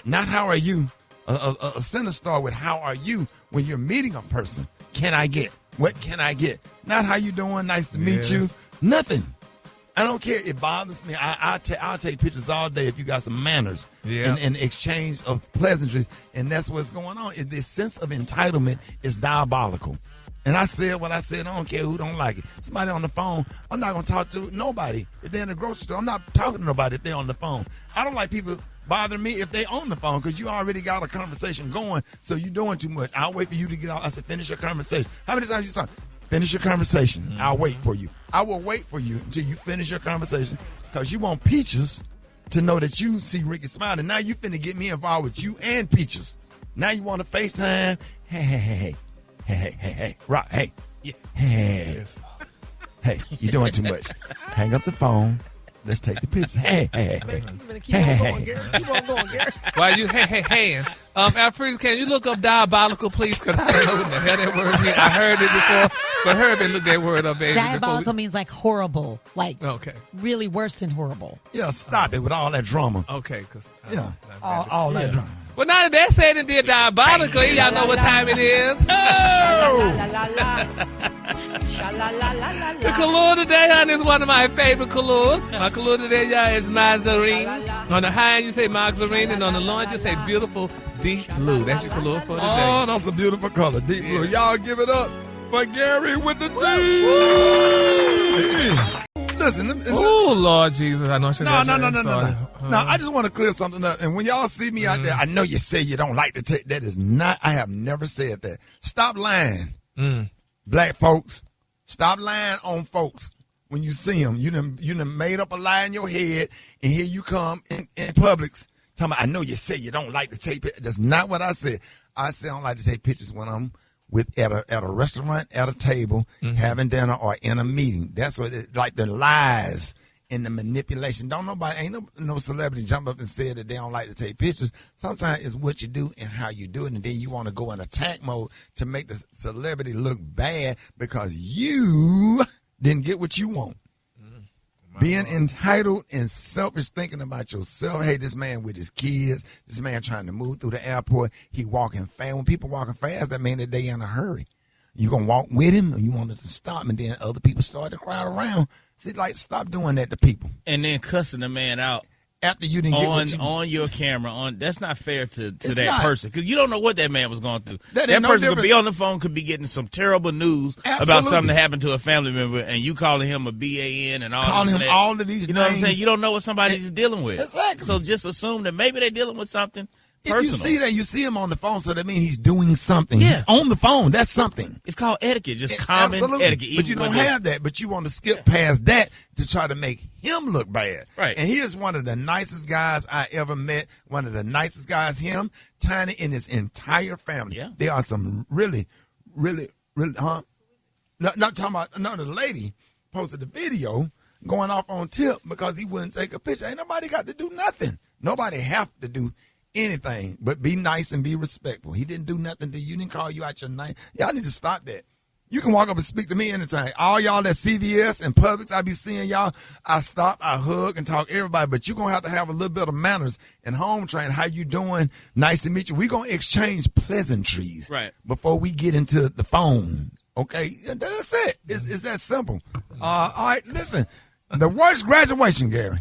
Not how are you? A sentence start with how are you when you're meeting a person. Can I get? What can I get? Not how you doing, nice to meet you. Nothing. I don't care. It bothers me. I'll take pictures all day if you got some manners and exchange of pleasantries. And that's what's going on. This sense of entitlement is diabolical. And I said what I said. I don't care who don't like it. Somebody on the phone, I'm not going to talk to nobody. If they're in the grocery store, I'm not talking to nobody if they're on the phone. I don't like people bothering me if they on the phone because you already got a conversation going, so you're doing too much. I'll wait for you to get off. I said, finish your conversation. How many times you saw? Finish your conversation. I'll wait for you. I will wait for you until you finish your conversation because you want Peaches to know that you see Rickey Smiley. Now you finna get me involved with you and Peaches. Now you want to FaceTime. Hey. Rock, hey. Yeah. Hey, you're doing too much. Hang up the phone. Let's take the picture. Hey. Keep on going, Gary. While you hey. Alfredas, can you look up diabolical, please? Because I don't know what the hell that word means. I heard it before, but Herbie looked that word up, baby. Diabolical means like horrible, like okay, really worse than horrible. Yeah, stop it with all that drama. Okay, because all that drama. Well, now that that's said and did diabolically, y'all know what time it is. The color today, honey, is one of my favorite colors. My color today, y'all, is Mazarine. On the high end, you say Mazarine, and on the low end, you say beautiful deep blue. That's your color for today. Oh, that's a beautiful color, deep blue. Y'all give it up for Gary with the G. Listen. Oh, Lord Jesus. I know I should have No, I just want to clear something up. And when y'all see me out there, I know you say you don't like to take. That is not, I have never said that. Stop lying. Black folks, stop lying on folks when you see them. You done made up a lie in your head, and here you come in Publix talking about, I know you say you don't like to take pictures. That's not what I said. I said I don't like to take pictures when I'm at a restaurant, at a table, having dinner, or in a meeting. That's what like the lies and the manipulation. Ain't no celebrity jump up and said that they don't like to take pictures. Sometimes it's what you do and how you do it, and then you want to go in attack mode to make the celebrity look bad because you didn't get what you want. Being entitled and selfish, thinking about yourself. Hey, this man with his kids, this man trying to move through the airport, he walking fast. When people walking fast, that means that they in a hurry. You gonna walk with him, or you wanted to stop, and then other people start to crowd around. See, like, stop doing that to people. And then cussing the man out after you didn't get what you on your camera. That's not fair to that not. person, because you don't know what that man was going through. That no person difference. could be on the phone, could be getting some terrible news about something that happened to a family member, and you calling him a BAN and all calling him that. all of these You know names. what I'm saying? You don't know what somebody's dealing with. Exactly. So just assume that maybe they're dealing with something personal. If you see that, you see him on the phone, so that means he's doing something. Yeah. He's on the phone. That's something. It's called etiquette, just common etiquette. But you don't have that. But you want to skip past that to try to make him look bad. Right. And he is one of the nicest guys I ever met. One of the nicest guys. Him, Tiny, and his entire family. Yeah. They are some really, not talking about another lady posted the video going off on tip because he wouldn't take a picture. Ain't nobody got to do nothing. Nobody have to do anything but be nice and be respectful. He didn't do nothing to you. He didn't call you out your name. Y'all need to stop that. You can walk up and speak to me anytime. All y'all at CVS and Publix, I be seeing y'all. I stop, I hug, and talk to everybody. But you're going to have a little bit of manners and home training. How you doing? Nice to meet you. We're going to exchange pleasantries before we get into the phone. Okay? That's it. It's that simple. All right, listen. The worst graduation, Gary.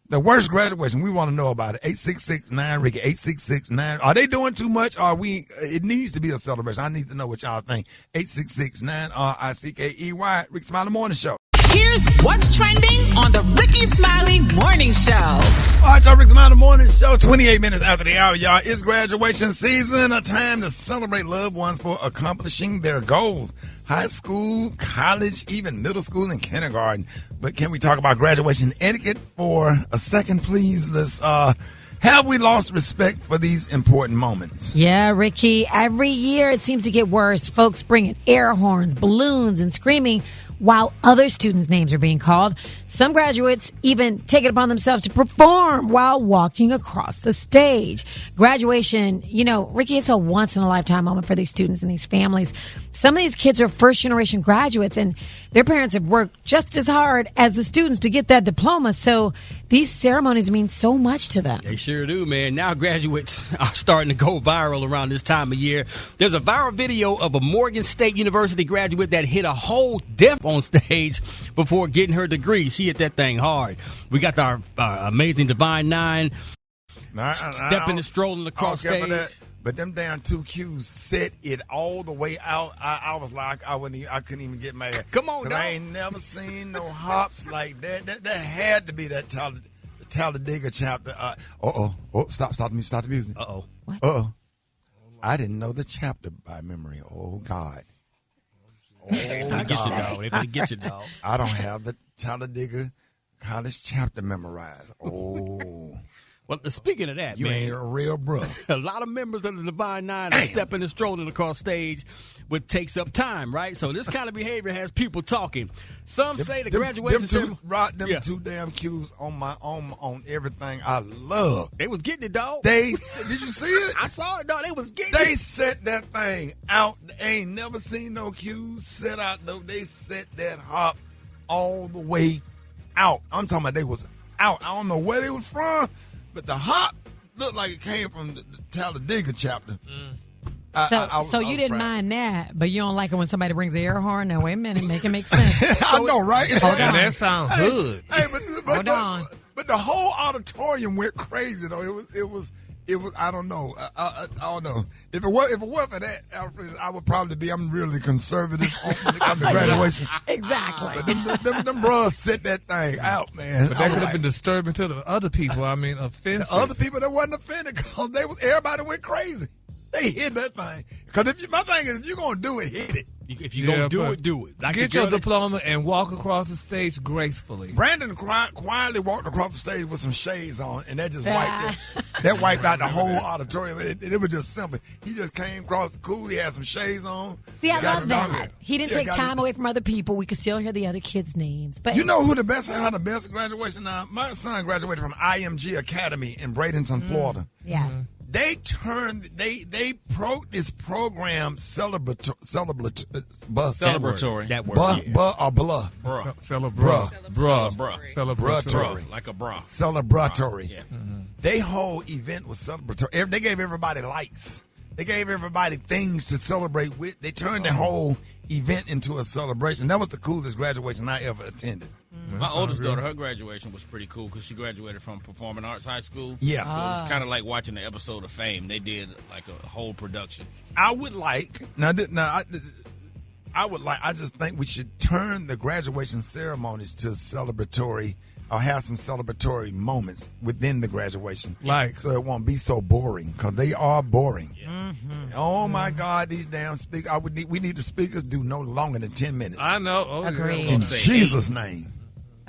The worst graduation. We want to know about it. 866-9-RICKY. 866-9. Are they doing too much? Or it needs to be a celebration. I need to know what y'all think. 866-9-RICKEY. Rickey Smiley Morning Show. Here's what's trending on the Rickey Smiley Morning Show. All right, y'all, Rickey Smiley Morning Show. 28 minutes after the hour, y'all. It's graduation season. A time to celebrate loved ones for accomplishing their goals. High school, college, even middle school and kindergarten. But can we talk about graduation etiquette for a second, please? Let's, have we lost respect for these important moments? Yeah, Ricky. Every year it seems to get worse. Folks bringing air horns, balloons, and screaming while other students' names are being called. Some graduates even take it upon themselves to perform while walking across the stage. Graduation, Ricky, it's a once-in-a-lifetime moment for these students and these families. Some of these kids are first-generation graduates, and their parents have worked just as hard as the students to get that diploma. So these ceremonies mean so much to them. They sure do, man. Now graduates are starting to go viral around this time of year. There's a viral video of a Morgan State University graduate that hit a whole deaf on stage before getting her degree. She hit that thing hard. We got our amazing Divine Nine stepping and strolling across stage. But them damn 2Qs set it all the way out. I was like, I couldn't even get mad. Come on, dog. I ain't never seen no hops like that. That had to be that Talladega chapter. Stop the music. Uh-oh. I didn't know the chapter by memory. Oh, God. They finna get you, dog. I don't have the Talladega College chapter memorized. Oh. Well, speaking of that, you ain't a real bro. A lot of members of the Divine Nine are stepping and strolling across stage, which takes up time, right? So this kind of behavior has people talking. Some say the graduation ceremony. Them two damn cues on everything I love. They was getting it, dog. Did you see it? I saw it, dog. They was getting it. They set that thing out. They ain't never seen no cues set out, though. They set that hop all the way out. I'm talking about they was out. I don't know where they was from. But the hop looked like it came from the Talladega chapter. So you didn't mind that, but you don't like it when somebody brings the air horn? No, wait a minute. Make it make sense. I know, right? And that sounds good. Hold on. But the whole auditorium went crazy, though. It was. I don't know. I don't know. If it weren't for that, Alfredas, I would probably be. I'm really conservative on the graduation. Exactly. But them bros set that thing out, man. But that could have been disturbing to the other people. I mean, offensive. The other people that wasn't offended because everybody went crazy. They hit that thing. Because my thing is, if you're gonna do it, hit it. If you're going to do it. Like get your diploma and walk across the stage gracefully. Brandon quietly walked across the stage with some shades on, and that just wiped out the whole auditorium. It was just simple. He just came across cool. He had some shades on. See, I love that. He didn't take time away from other people. We could still hear the other kids' names. But you know who the best graduation now? My son graduated from IMG Academy in Bradenton, Florida. Yeah. They turned this program celebratory. That word. Celebratory. Like a bra. Celebratory. Yeah. Mm-hmm. They whole event was celebratory. They gave everybody lights. They gave everybody things to celebrate with. They turned the whole event into a celebration. That was the coolest graduation I ever attended. My oldest daughter, her graduation was pretty cool because she graduated from Performing Arts High School. Yeah. So it was kind of like watching the episode of Fame. They did like a whole production. I would like, I just think we should turn the graduation ceremonies to celebratory or have some celebratory moments within the graduation. So it won't be so boring because they are boring. Yeah. Mm-hmm. Oh, my God, these damn speakers. We need the speakers do no longer than 10 minutes. I know. Agreed. In Jesus' name.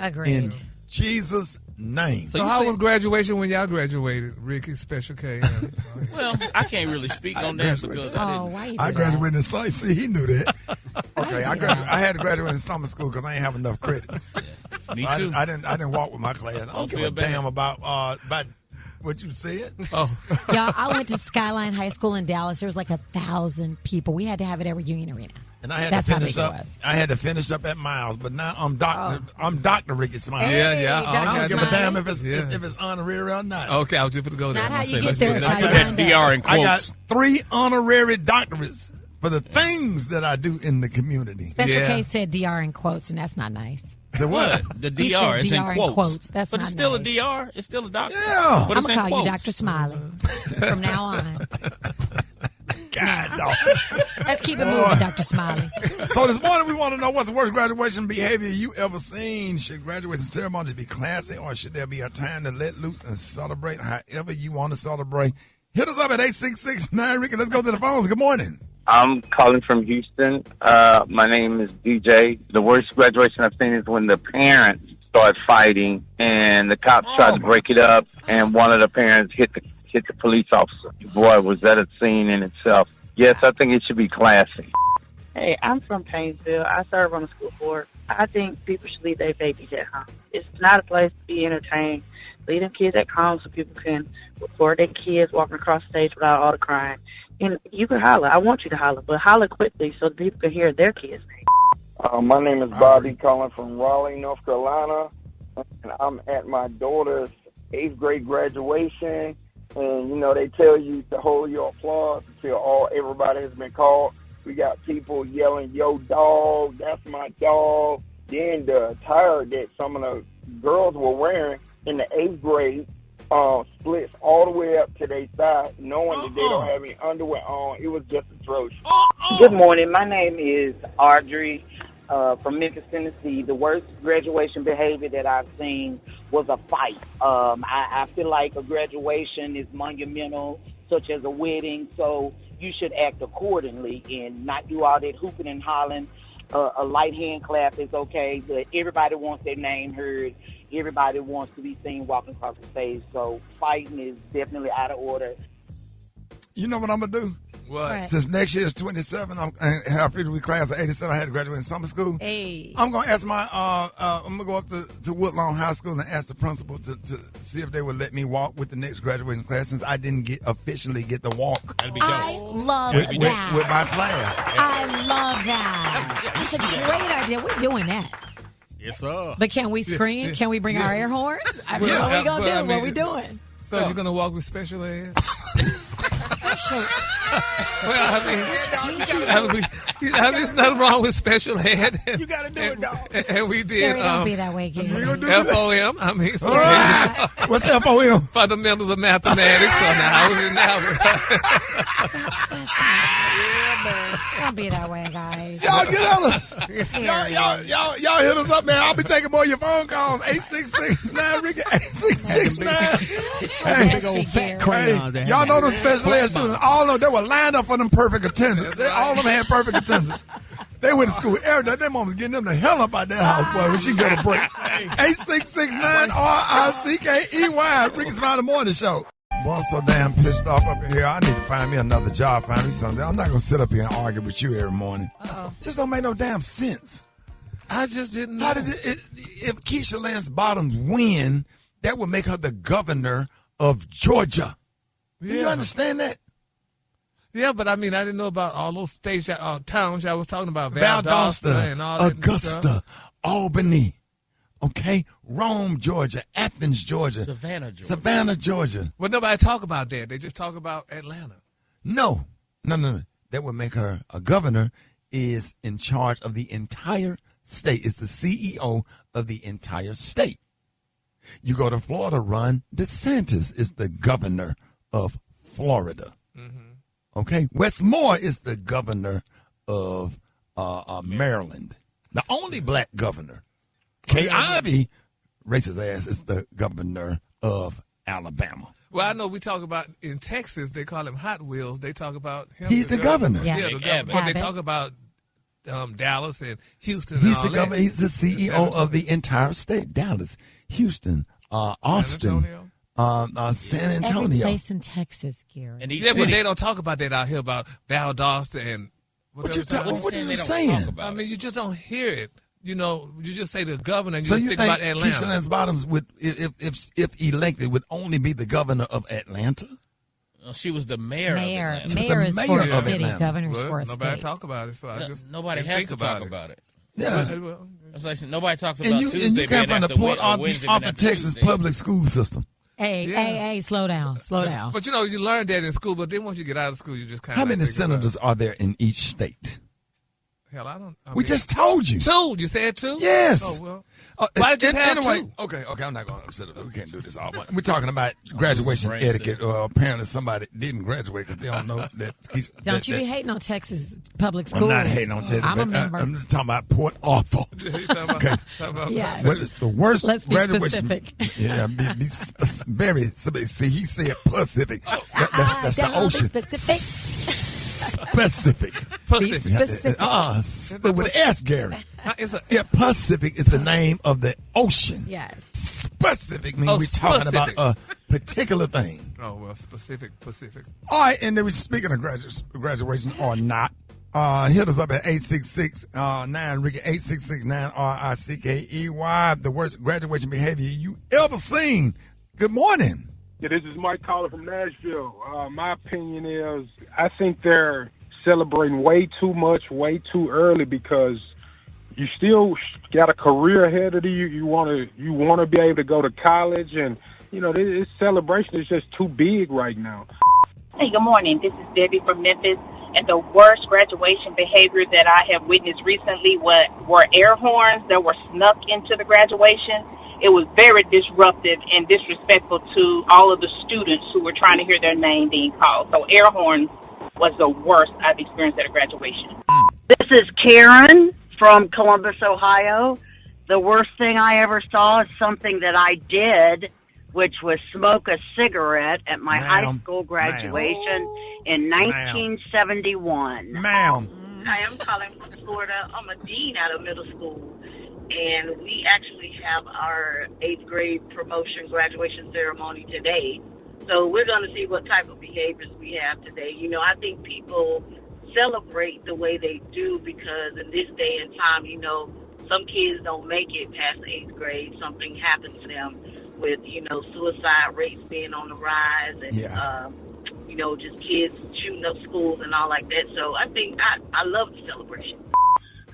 Agreed. In Jesus' name. So how was graduation when y'all graduated, Ricky, Special K? Well, I can't really speak on that because I graduated in science. See, he knew that. Okay, I had to graduate in summer school because I ain't have enough credit. Yeah. Me too. I didn't walk with my class. I don't give a damn about what you said. Oh, y'all, I went to Skyline High School in Dallas. There was like 1,000 people. We had to have it at Reunion Arena. And I had That's to finish how big up. it was. I had to finish up at Miles, but now I'm Dr. Rickey Smiley. Hey, yeah. Dr. I don't give a Smiley. damn if it's honorary or not. Okay, I was just going to go there. Not how you Let's get there. do It's that. how you That find DR out. in quotes. I got 3 honorary doctorates for the things that I do in the community. Special K said DR in quotes, and that's not nice. So what? The He DR said is DR in quotes. That's but not it's still nice. a DR. It's still a doctor. Yeah. But I'm it's going to in call you quotes. Dr. Smiley from now on. God, dog. Let's keep it moving, Dr. Smiley. So this morning we want to know, what's the worst graduation behavior you ever seen? Should graduation ceremonies be classy, or should there be a time to let loose and celebrate however you want to celebrate? Hit us up at 866-9 Ricky. Let's go to the phones. Good morning. I'm calling from Houston. My name is DJ. The worst graduation I've seen is when the parents start fighting and the cops tried to break it up, and one of the parents hit the police officer. Boy, was that a scene in itself. Yes, I think it should be classy. Hey, I'm from Painesville. I serve on the school board. I think people should leave their babies at home. It's not a place to be entertained. Leave them kids at home so people can record their kids walking across the stage without all the crying. And you can holler. I want you to holler, but holler quickly so the people can hear their kids' name. My name is Bobby, calling from Raleigh, North Carolina, and I'm at my daughter's 8th grade graduation. And, you know, they tell you to hold your applause until everybody has been called. We got people yelling, "Yo, dog, that's my dog." Then the attire that some of the girls were wearing in the 8th grade splits all the way up to their thigh, knowing that they don't have any underwear on. It was just atrocious. Good morning. My name is Audrey from Memphis, Tennessee. The worst graduation behavior that I've seen was a fight. I feel like a graduation is monumental, such as a wedding, so you should act accordingly and not do all that hooping and hollering. A light hand clap is okay, but everybody wants their name heard. Everybody wants to be seen walking across the stage, so fighting is definitely out of order. You know what I'm going to do? What? Since next year is 27, I'm Alfredas, we class of 87. I had to graduate in summer school. Hey. I'm going to ask I'm going to go up to Woodlawn High School and ask the principal to see if they would let me walk with the next graduating class since I didn't officially get the walk. I love that. With my class. I love that. That's a great idea. We're doing that. Yes, sir. But can we scream? Can we bring our air horns? I mean, what are we going to do? What are we doing? So you're going to walk with special ed? Well, I mean, there's nothing wrong with special ed. You got to do it, dog. And we did. Don't be that way again. FOM. I mean, what's FOM? Fundamentals of Mathematics. So now I was in that. Don't be that way, guys. Y'all get on us. Y'all hit us up, man. I'll be taking more of your phone calls. 866-9 Ricky. 866-9. Big old fat crayons. Hey, y'all know the special ed students. All of them, they were lined up for them perfect attendance. All of them had perfect attendance. They went to school every day. Their mom was getting them the hell up out their house, boy, when she got a break. 866-9 RICKEY. Rickey Smiley Morning Show. Boy, I'm so damn pissed off up in here. I need to find me another job, find me something. I'm not going to sit up here and argue with you every morning. Just don't make no damn sense. I just didn't know. How did if Keisha Lance Bottoms win, that would make her the governor of Georgia. Do you understand that? Yeah, but I mean, I didn't know about all those states, towns I was talking about. Valdosta, and all that Augusta, Albany, okay, Rome, Georgia, Athens, Georgia, Savannah, Georgia. Well, nobody talk about that. They just talk about Atlanta. No. That would make her a governor. Is in charge of the entire state. Is the CEO of the entire state. You go to Florida, Ron DeSantis is the governor of Florida. Okay, Wes Moore is the governor of Maryland. The only black governor. Kay Ivey, racist ass, is the governor of Alabama. Well, I know we talk about in Texas, they call him Hot Wheels. They talk about him. He's the governor. Yeah, the governor. But they talk about Dallas and Houston. He's and all the governor. that. He's the CEO of the entire state. Dallas, Houston, Austin, San Antonio. Every place in Texas, Gary. And but they don't talk about that out here about Valdosta and what you saying? I mean, you just don't hear it. You know, you just say the governor and you So just you think think about Atlanta. Keisha Lance Bottoms would, if elected, would only be the governor of Atlanta? Well, she was the mayor of Atlanta. Mayor is for a city, governor's Well, for a nobody state. talk about it, so I just Nobody didn't has think to talk about it. Yeah. Well, It's like nobody talks And about you Tuesday come being from the after Port Wednesday being Arthur, after Texas Tuesday. public school system. Hey, slow down. But you know, you learn that in school, but then once you get out of school, you just kind of. How many senators are there in each state? Hell, I don't. We just told you. Two. You said two? Yes. Oh, well. Why did you have anyway, two? Okay, I'm not going to upset it. We can't do this all morning. We're talking about graduation etiquette. Apparently somebody didn't graduate because they don't know that. Don't you be hating on Texas public schools. I'm not hating on Texas. I'm a member. I'm just talking about Port Arthur. Okay. Yes. What is the worst Let's be graduation? specific. Yeah, be very specific. See, he said Pacific. That's the ocean. Specific. Specific. Be specific. But with an S, Gary. Pacific is the name of the ocean. Yes. Specific means we're talking about a particular thing. Oh, well, Pacific. All right, and then we're speaking of graduation or not. Hit us up at 866-9-RICKY, 866-9-RICKEY. The worst graduation behavior you ever seen. Good morning. Yeah, this is Mike calling from Nashville. My opinion is I think they're celebrating way too much, way too early because you still got a career ahead of you. You want to be able to go to college, and this celebration is just too big right now. Hey, good morning. This is Debbie from Memphis. And the worst graduation behavior that I have witnessed recently were air horns that were snuck into the graduation. It was very disruptive and disrespectful to all of the students who were trying to hear their name being called. So air horns was the worst I've experienced at a graduation. This is Karen from Columbus, Ohio. The worst thing I ever saw is something that I did, which was smoke a cigarette at my high school graduation in 1971. Ma'am. Hi, I'm calling from Florida. I'm a dean out of middle school, and we actually have our 8th grade promotion graduation ceremony today. So we're going to see what type of behaviors we have today. I think people celebrate the way they do because in this day and time, some kids don't make it past the 8th grade. Something happens to them with, suicide rates being on the rise and, just kids shooting up schools and all like that. So I think I love the celebration.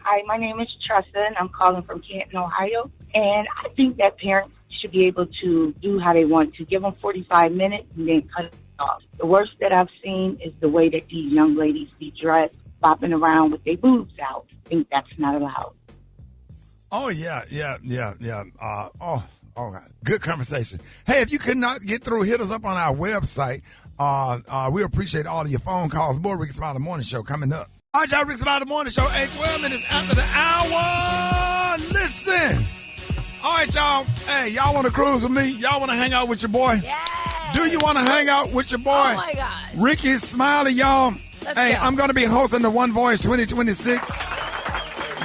Hi, my name is Tressa, and I'm calling from Canton, Ohio. And I think that parents should be able to do how they want to. Give them 45 minutes and then cut it off. The worst that I've seen is the way that these young ladies be dressed, bopping around with their boobs out. I think that's not allowed. Oh, yeah. Good conversation. Hey, if you could not get through, hit us up on our website. We appreciate all of your phone calls. More Rickey Smiley Morning Show coming up. All right, y'all, Rickey Smiley Morning Show, 12 minutes after the hour. Listen. All right, y'all. Hey, y'all want to cruise with me? Y'all want to hang out with your boy? Yeah. Do you want to hang out with your boy? Oh, my gosh. Rickey Smiley, y'all. Let's hey, go. I'm going to be hosting the One Voyage 2026.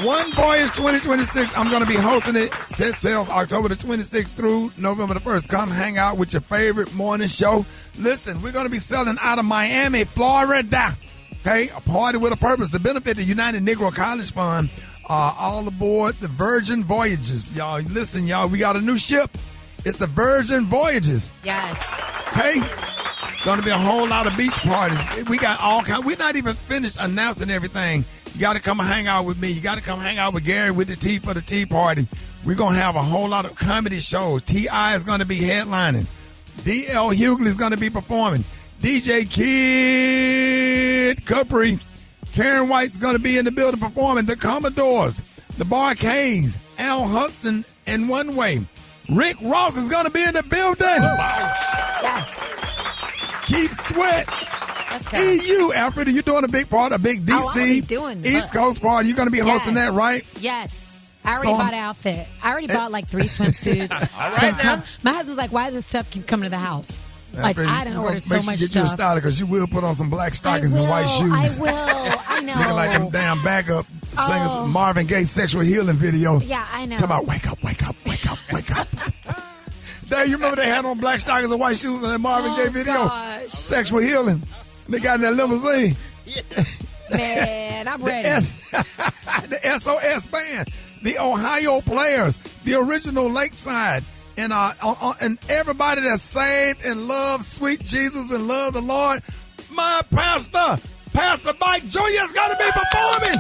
One Voyage 2026. I'm going to be hosting it. Set sales October the 26th through November the 1st. Come hang out with your favorite morning show. Listen, we're going to be selling out of Miami, Florida. Okay, a party with a purpose to benefit the United Negro College Fund. All aboard the Virgin Voyages. Y'all, listen, y'all, we got a new ship. It's the Virgin Voyages. Yes. Okay? It's going to be a whole lot of beach parties. We got all kinds. We're not even finished announcing everything. You got to come hang out with me. You got to come hang out with Gary with the Tea for the Tea Party. We're going to have a whole lot of comedy shows. T.I. is going to be headlining. D.L. Hughley is going to be performing. DJ Kid Capri. Karen White's going to be in the building performing. The Commodores. The Barcades. Al Hudson and One Way. Rick Ross is going to be in the building. Yes. Keith Sweat. Let's go. EU, Alfredas, you're doing a big part, a big DC East Coast party. You're going to be hosting that, right? Yes. I already bought an outfit. I already bought like 3 swimsuits. All right, now. My husband's like, why does this stuff keep coming to the house? Like, I done ordered so much Make sure you get stuff. you a styler because you will put on some black stockings and white shoes. I will. I know. Looking like them damn backup singers, Marvin Gaye's sexual healing video. Yeah, I know. Talking about wake up, wake up, wake up, wake up. Dave, you remember they had on black stockings and white shoes in that Marvin Gaye video? Gosh. Sexual healing. They got in that limousine. Man, I'm ready. The SOS band, the Ohio Players, the original Lakeside, and everybody that's saved and loves sweet Jesus and love the Lord. My pastor, Pastor Mike Jr. is going to be performing.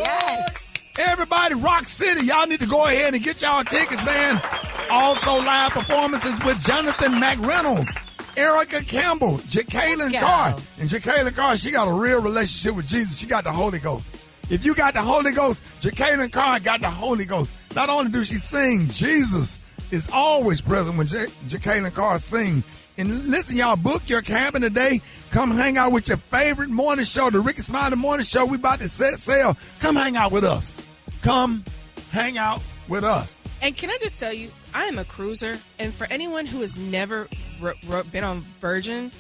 Yes. Everybody, Rock City, y'all need to go ahead and get y'all tickets, man. Also live performances with Jonathan McReynolds, Erica Campbell, Jacqueline Carr. And Jacqueline Carr, she got a real relationship with Jesus. She got the Holy Ghost. If you got the Holy Ghost, Jacqueline Carr got the Holy Ghost. Not only do she sing, Jesus is always present when Jacqueline Carr sings. And listen, y'all, book your cabin today. Come hang out with your favorite morning show, the Rickey Smiley Morning Show. We about to set sail. Come hang out with us. Come hang out with us. And can I just tell you, I am a cruiser, and for anyone who has never been on Virgin,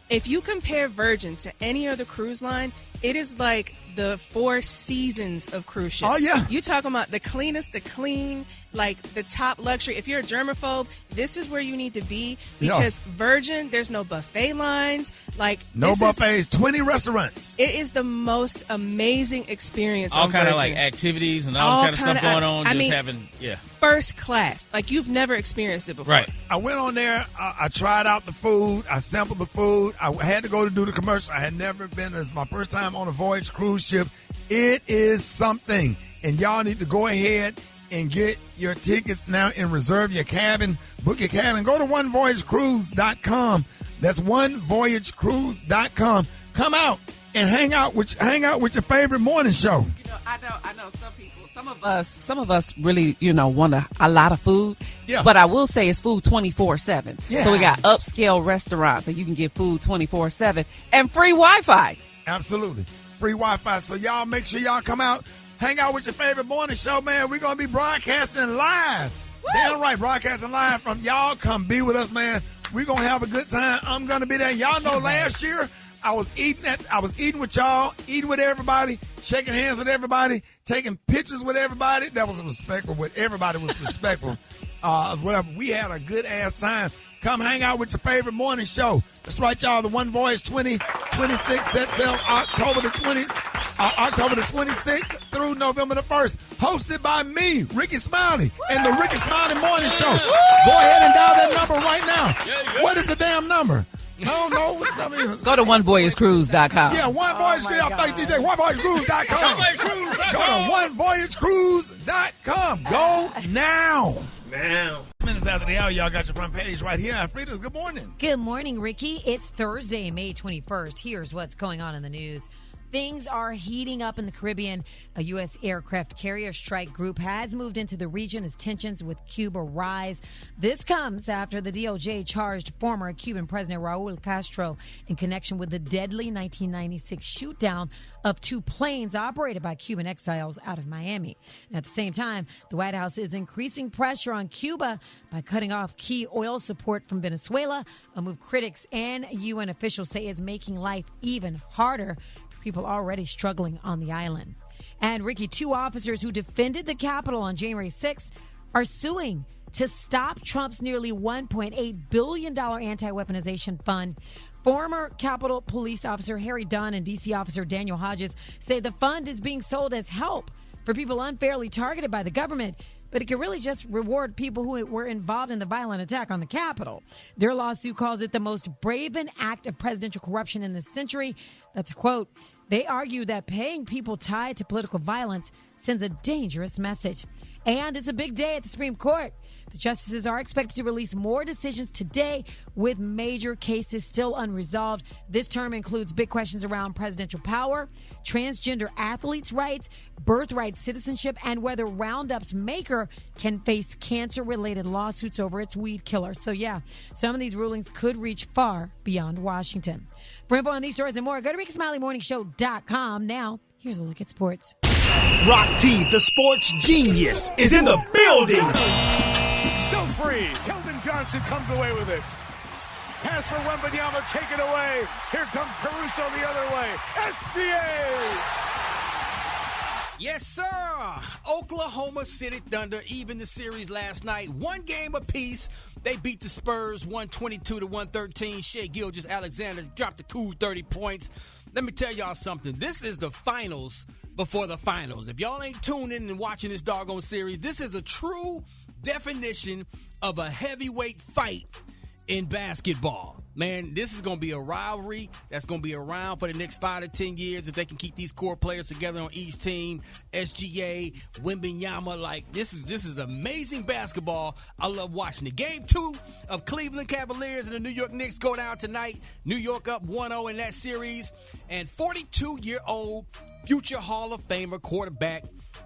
if you compare Virgin to any other cruise line, It is like the 4 seasons of cruise ships. Oh, yeah. You talking about the cleanest to clean, like the top luxury. If you're a germaphobe, this is where you need to be because Virgin, there's no buffet lines. Like no buffets, 20 restaurants. It is the most amazing experience. All on kind of Virgin. like activities and all kind of stuff going on. I mean, having first class. Like you've never experienced it before. Right. I went on there. I tried out the food. I sampled the food. I had to go to do the commercial. I had never been. It's my first time on a Voyage cruise ship. It is something. And y'all need to go ahead and get your tickets now and reserve your cabin. Book your cabin. Go to onevoyagecruise.com. That's onevoyagecruise.com. Come out and hang out with your favorite morning show. You know, I know some people. Some of us really, want a lot of food. Yeah. But I will say it's food 24/7. Yeah. So we got upscale restaurants, and you can get food 24/7 and free Wi-Fi. Absolutely, free Wi-Fi. So y'all make sure y'all come out, hang out with your favorite morning show, man. We're gonna be broadcasting live. Woo! Damn right, broadcasting live from y'all. Come be with us, man. We're gonna have a good time. I'm gonna be there. Y'all know last year I was eating with y'all, eating with everybody, shaking hands with everybody, taking pictures with everybody. That was respectful. Everybody was respectful. Whatever. We had a good ass time. Come hang out with your favorite morning show. That's right, y'all. The One Voyage 2026 sets sail October the 26th through November the 1st. Hosted by me, Rickey Smiley, and the Rickey Smiley Morning Show. Go ahead and dial that number right now. What is the damn number? No. Go to onevoyagecruise.com. Yeah, One Voyage Cruise. I think DJ, onevoyagecruise.com. Go to onevoyagecruise.com. Go now. Minutes after the hour, y'all got your front page right here. Alfredas, good morning. Good morning, Ricky. It's Thursday, May 21st. Here's what's going on in the news. Things are heating up in the Caribbean. A U.S. aircraft carrier strike group has moved into the region as tensions with Cuba rise. This comes after the DOJ charged former Cuban President Raul Castro in connection with the deadly 1996 shoot-down of 2 planes operated by Cuban exiles out of Miami. And at the same time, the White House is increasing pressure on Cuba by cutting off key oil support from Venezuela, a move critics and UN officials say is making life even harder. People already struggling on the island. And Ricky, 2 officers who defended the Capitol on January 6th are suing to stop Trump's nearly $1.8 billion anti-weaponization fund. Former Capitol Police Officer Harry Dunn and D.C. Officer Daniel Hodges say the fund is being sold as help for people unfairly targeted by the government, but it could really just reward people who were involved in the violent attack on the Capitol. Their lawsuit calls it the most brazen act of presidential corruption in this century. That's a quote. They argue that paying people tied to political violence sends a dangerous message. And it's a big day at the Supreme Court. The justices are expected to release more decisions today with major cases still unresolved. This term includes big questions around presidential power, transgender athletes' rights, birthright citizenship, and whether Roundup's maker can face cancer-related lawsuits over its weed killer. So, yeah, some of these rulings could reach far beyond Washington. For info on these stories and more, go to RickySmileyMorningShow.com. Now, here's a look at sports. Rock T, the sports genius, is in the building. Still free. Keldon Johnson comes away with it. Pass for Wembanyama, take it away. Here comes Caruso the other way. SGA! Yes, sir. Oklahoma City Thunder even the series last night. 1 game apiece. They beat the Spurs 122-113. Shai Gilgeous-Alexander dropped a cool 30 points. Let me tell y'all something. This is the finals before the finals. If y'all ain't tuned in and watching this doggone series, this is a true definition of a heavyweight fight in basketball. Man, this is going to be a rivalry that's going to be around for the next 5 to 10 years if they can keep these core players together on each team. SGA, Wembanyama, like this is amazing basketball. I love watching it. Game 2 of Cleveland Cavaliers and the New York Knicks go down tonight. New York up 1-0 in that series. And 42-year-old future Hall of Famer quarterback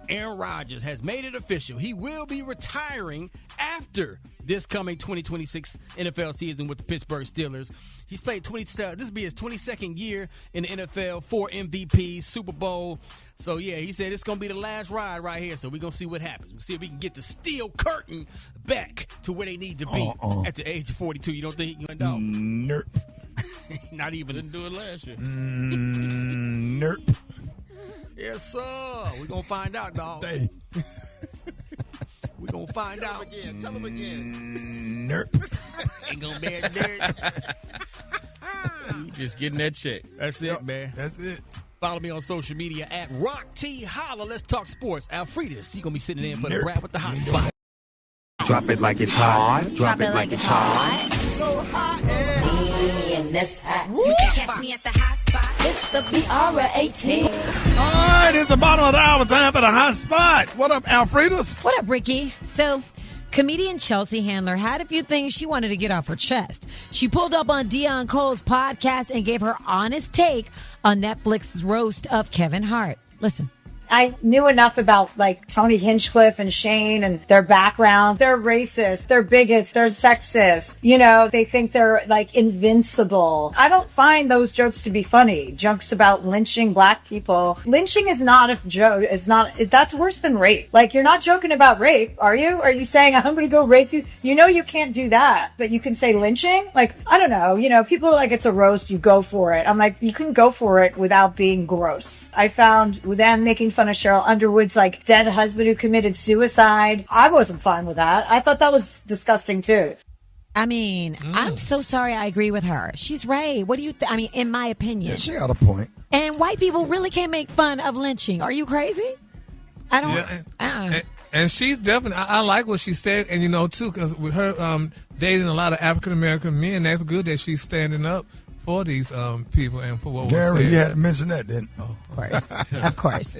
Aaron Rodgers has made it official. He will be retiring after this coming 2026 NFL season with the Pittsburgh Steelers. He's played this will be his 22nd year in the NFL, 4 MVPs, Super Bowl. So, yeah, he said it's going to be the last ride right here. So we're going to see what happens. We'll see if we can get the steel curtain back to where they need to be at the age of 42. You don't think? You know? Nope. Not even. Didn't do it last year. Nerp. Yes, sir. We're going to find out, dog. We're going to find out. Tell him again. Nerp. Ain't going to be a dirt. You just getting that check. That's it, man. That's it. Follow me on social media at Rock T Holla. Let's talk sports. Alfredas, you going to be sitting in for the Brat with the hot spot. Drop it like it's hot. Drop it like it's hot. So hot in this hat. You can catch me at the hot spot. It's the BR18. All right, it's the bottom of the hour. Time for the hot spot. What up, Alfredas? What up, Ricky? So, comedian Chelsea Handler had a few things she wanted to get off her chest. She pulled up on Dion Cole's podcast and gave her honest take on Netflix's roast of Kevin Hart. Listen. I knew enough about like Tony Hinchcliffe and Shane and their background. They're racist. They're bigots. They're sexist. You know, they think they're like invincible. I don't find those jokes to be funny. Jokes about lynching black people. Lynching is not a joke. That's worse than rape. Like, you're not joking about rape, are you? Are you saying I'm going to go rape you? You know, you can't do that, but you can say lynching? Like, I don't know. You know, people are like, it's a roast. You go for it. I'm like, you can go for it without being gross. I found them making fun of Cheryl Underwood's like dead husband who committed suicide. I wasn't fine with that. I thought that was disgusting too. I mean, I'm so sorry. I agree with her. She's right. What do you think? I mean, in my opinion. Yeah, she got a point. And white people really can't make fun of lynching. Are you crazy? I don't. Yeah, and she's definitely, I like what she said, and you know, too, because with her dating a lot of African-American men, that's good that she's standing up for these people and for what Gary, was said. you had to mention that, didn't you? Of course. Of course.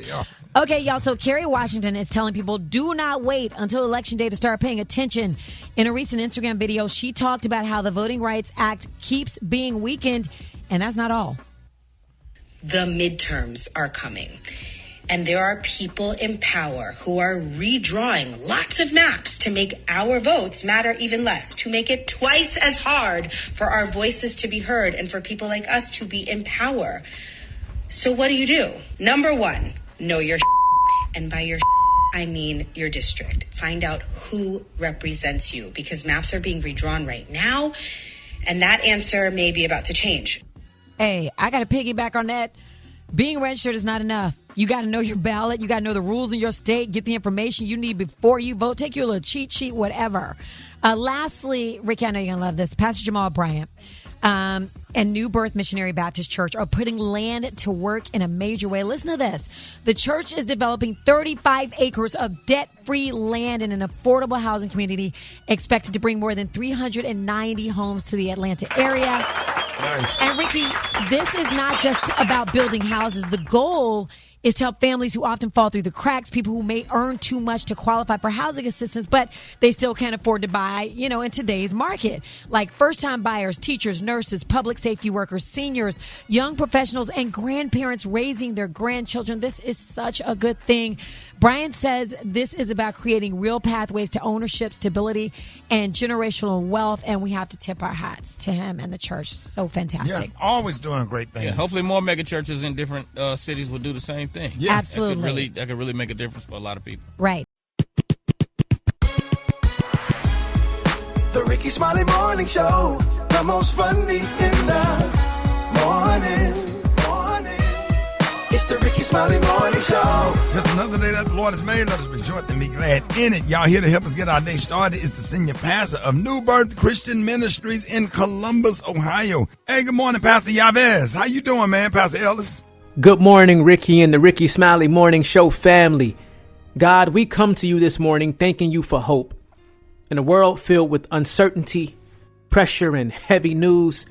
Okay, y'all. So Kerry Washington is telling people do not wait until Election Day to start paying attention. In a recent Instagram video, she talked about how the Voting Rights Act keeps being weakened, and that's not all. The midterms are coming. And there are people in power who are redrawing lots of maps to make our votes matter even less, to make it twice as hard for our voices to be heard and for people like us to be in power. So what do? Number one, know your and by your I mean your district. Find out who represents you, because maps are being redrawn right now, and that answer may be about to change. Hey, I got to piggyback on that. Being registered is not enough. You got to know your ballot. You got to know the rules in your state. Get the information you need before you vote. Take your little cheat sheet, whatever. Lastly, Ricky, I know you're going to love this. Pastor Jamal Bryant and New Birth Missionary Baptist Church are putting land to work in a major way. Listen to this. The church is developing 35 acres of debt-free land in an affordable housing community expected to bring more than 390 homes to the Atlanta area. Nice. And Ricky, this is not just about building houses. The goal is to help families who often fall through the cracks, people who may earn too much to qualify for housing assistance, but they still can't afford to buy, you know, in today's market. Like first-time buyers, teachers, nurses, public safety workers, seniors, young professionals, and grandparents raising their grandchildren. This is such a good thing. Brian says this is about creating real pathways to ownership, stability, and generational wealth, and we have to tip our hats to him and the church. So fantastic. Yeah, always doing great things. Yeah, hopefully more mega churches in different cities will do the same thing. Yeah, absolutely. That could really make a difference for a lot of people. Right. The Rickey Smiley Morning Show, the most funny in the morning. It's the Rickey Smiley Morning Show. Just another day that the Lord has made. Let us rejoice and be glad in it. Y'all here to help us get our day started. It's the senior pastor of New Birth Christian Ministries in Columbus, Ohio. Hey, good morning, Pastor Yavez. How you doing, man, Pastor Ellis? Good morning, Ricky and the Rickey Smiley Morning Show family. God, we come to you this morning thanking you for hope. In a world filled with uncertainty, pressure, and heavy news,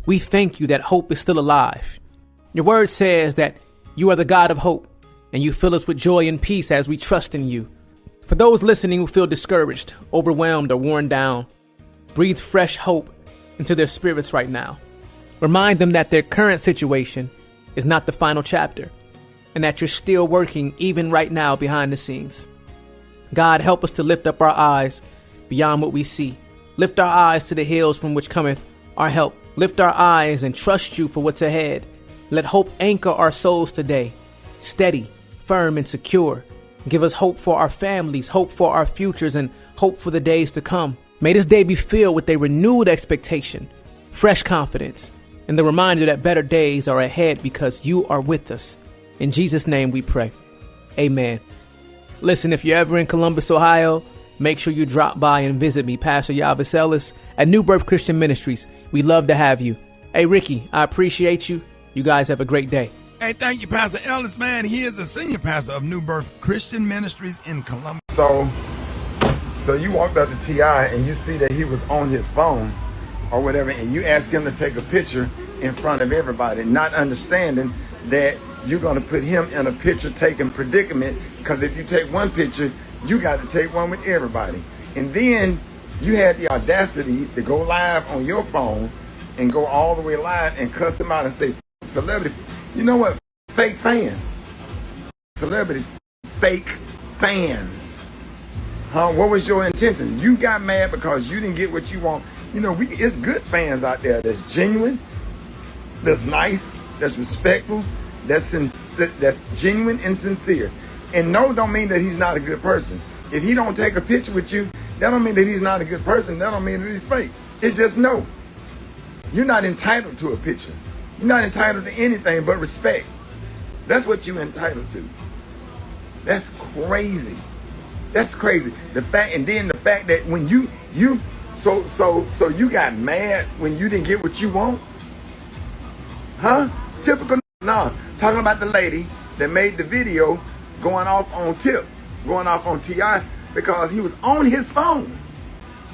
we thank you that hope is still alive. Your word says that you are the God of hope, and you fill us with joy and peace as we trust in you. For those listening who feel discouraged, overwhelmed, or worn down, breathe fresh hope into their spirits right now. Remind them that their current situation is not the final chapter, and that you're still working even right now behind the scenes. God, help us to lift up our eyes beyond what we see. Lift our eyes to the hills from which cometh our help. Lift our eyes and trust you for what's ahead. Let hope anchor our souls today, steady, firm, and secure. Give us hope for our families, hope for our futures, and hope for the days to come. May this day be filled with a renewed expectation, fresh confidence, and the reminder that better days are ahead because you are with us. In Jesus' name we pray. Amen. Listen, if you're ever in Columbus, Ohio, make sure you drop by and visit me, Pastor Yavez Ellis, at New Birth Christian Ministries. We'd love to have you. Hey, Ricky, I appreciate you. You guys have a great day. Hey, thank you, Pastor Ellis, man. He is the senior pastor of New Birth Christian Ministries in Columbus. So you walked up to T.I. and you see that he was on his phone or whatever, and you ask him to take a picture in front of everybody, not understanding that you're going to put him in a picture-taking predicament, because if you take one picture, you got to take one with everybody. And then you had the audacity to go live on your phone and go all the way live and cuss him out and say, celebrity. You know what? Fake fans. Celebrities. Fake fans. Huh? What was your intention? You got mad because you didn't get what you want. You know, it's good fans out there that's genuine, that's nice, that's respectful, that's genuine and sincere. And no don't mean that he's not a good person. If he don't take a picture with you, that don't mean that he's not a good person. That don't mean that he's fake. It's just no. You're not entitled to a picture. You're not entitled to anything but respect. That's what you're entitled to. That's crazy. That's crazy. The fact that when you got mad when you didn't get what you want? Huh? Typical. No. Talking about the lady that made the video going off on Tip, going off on T.I. because he was on his phone.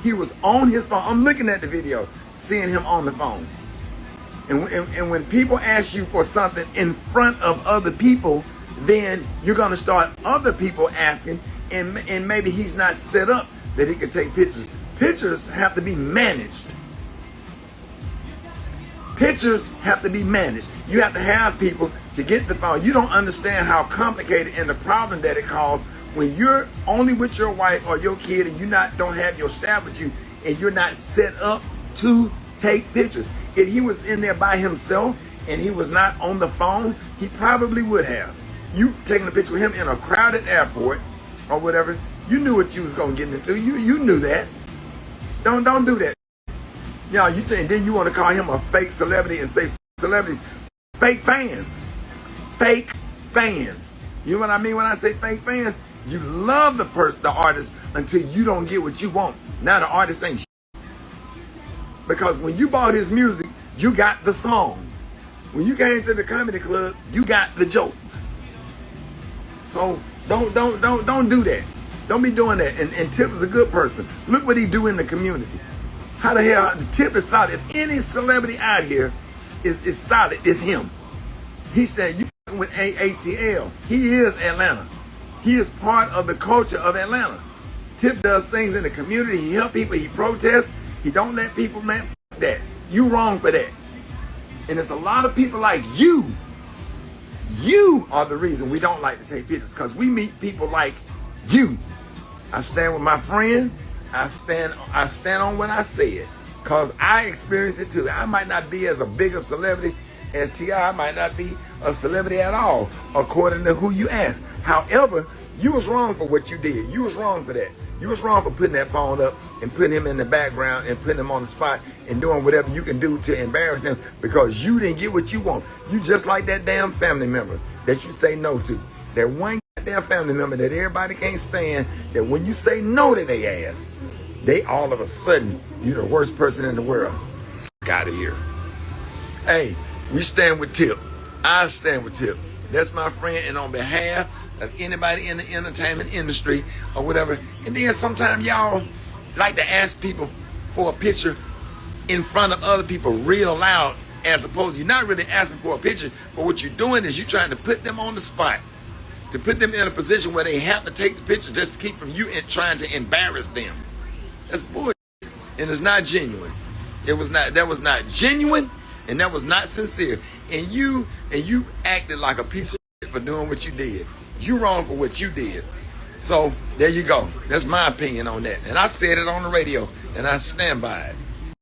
He was on his phone. I'm looking at the video, seeing him on the phone. And when people ask you for something in front of other people, then you're going to start other people asking, and maybe he's not set up that he can take pictures. Pictures have to be managed. Pictures have to be managed. You have to have people to get the phone. You don't understand how complicated and the problem that it causes when you're only with your wife or your kid and you don't have your staff with you and you're not set up to take pictures. If he was in there by himself and he was not on the phone, he probably would have. You taking a picture with him in a crowded airport or whatever, you knew what you was going to get into. You knew that. Don't do that. Now, and then you want to call him a fake celebrity and say celebrities, fake fans. Fake fans. You know what I mean when I say fake fans? You love the artist until you don't get what you want. Now the artist ain't shit. Because when you bought his music, you got the song. When you came to the comedy club, you got the jokes. So don't do that. Don't be doing that. And Tip is a good person. Look what he do in the community. How the hell, Tip is solid. If any celebrity out here is solid, it's him. He said, you with ATL. He is Atlanta. He is part of the culture of Atlanta. Tip does things in the community. He help people. He protests. He don't let people, man, that. You wrong for that. And it's a lot of people like you. You are the reason we don't like to take pictures, because we meet people like you. I stand with my friend. I stand on what I said, because I experienced it too. I might not be as a bigger celebrity as T.I. might not be a celebrity at all, according to who you ask. However, you was wrong for what you did. You was wrong for that. You was wrong for putting that phone up and putting him in the background and putting him on the spot and doing whatever you can do to embarrass him because you didn't get what you want. You just like that damn family member that you say no to. That one goddamn family member that everybody can't stand, that when you say no to their ass, they all of a sudden, you're the worst person in the world. Out of here. Hey, we stand with Tip. I stand with Tip. That's my friend, and on behalf of anybody in the entertainment industry or whatever. And then sometimes y'all like to ask people for a picture in front of other people real loud, as opposed to you're not really asking for a picture, but what you're doing is you're trying to put them on the spot, to put them in a position where they have to take the picture just to keep from you and trying to embarrass them. That's bullshit, and it's not genuine. That was not genuine, and that was not sincere. And you acted like a piece of shit for doing what you did. You wrong for what you did. So there you go. That's my opinion on that. And I said it on the radio, and I stand by it.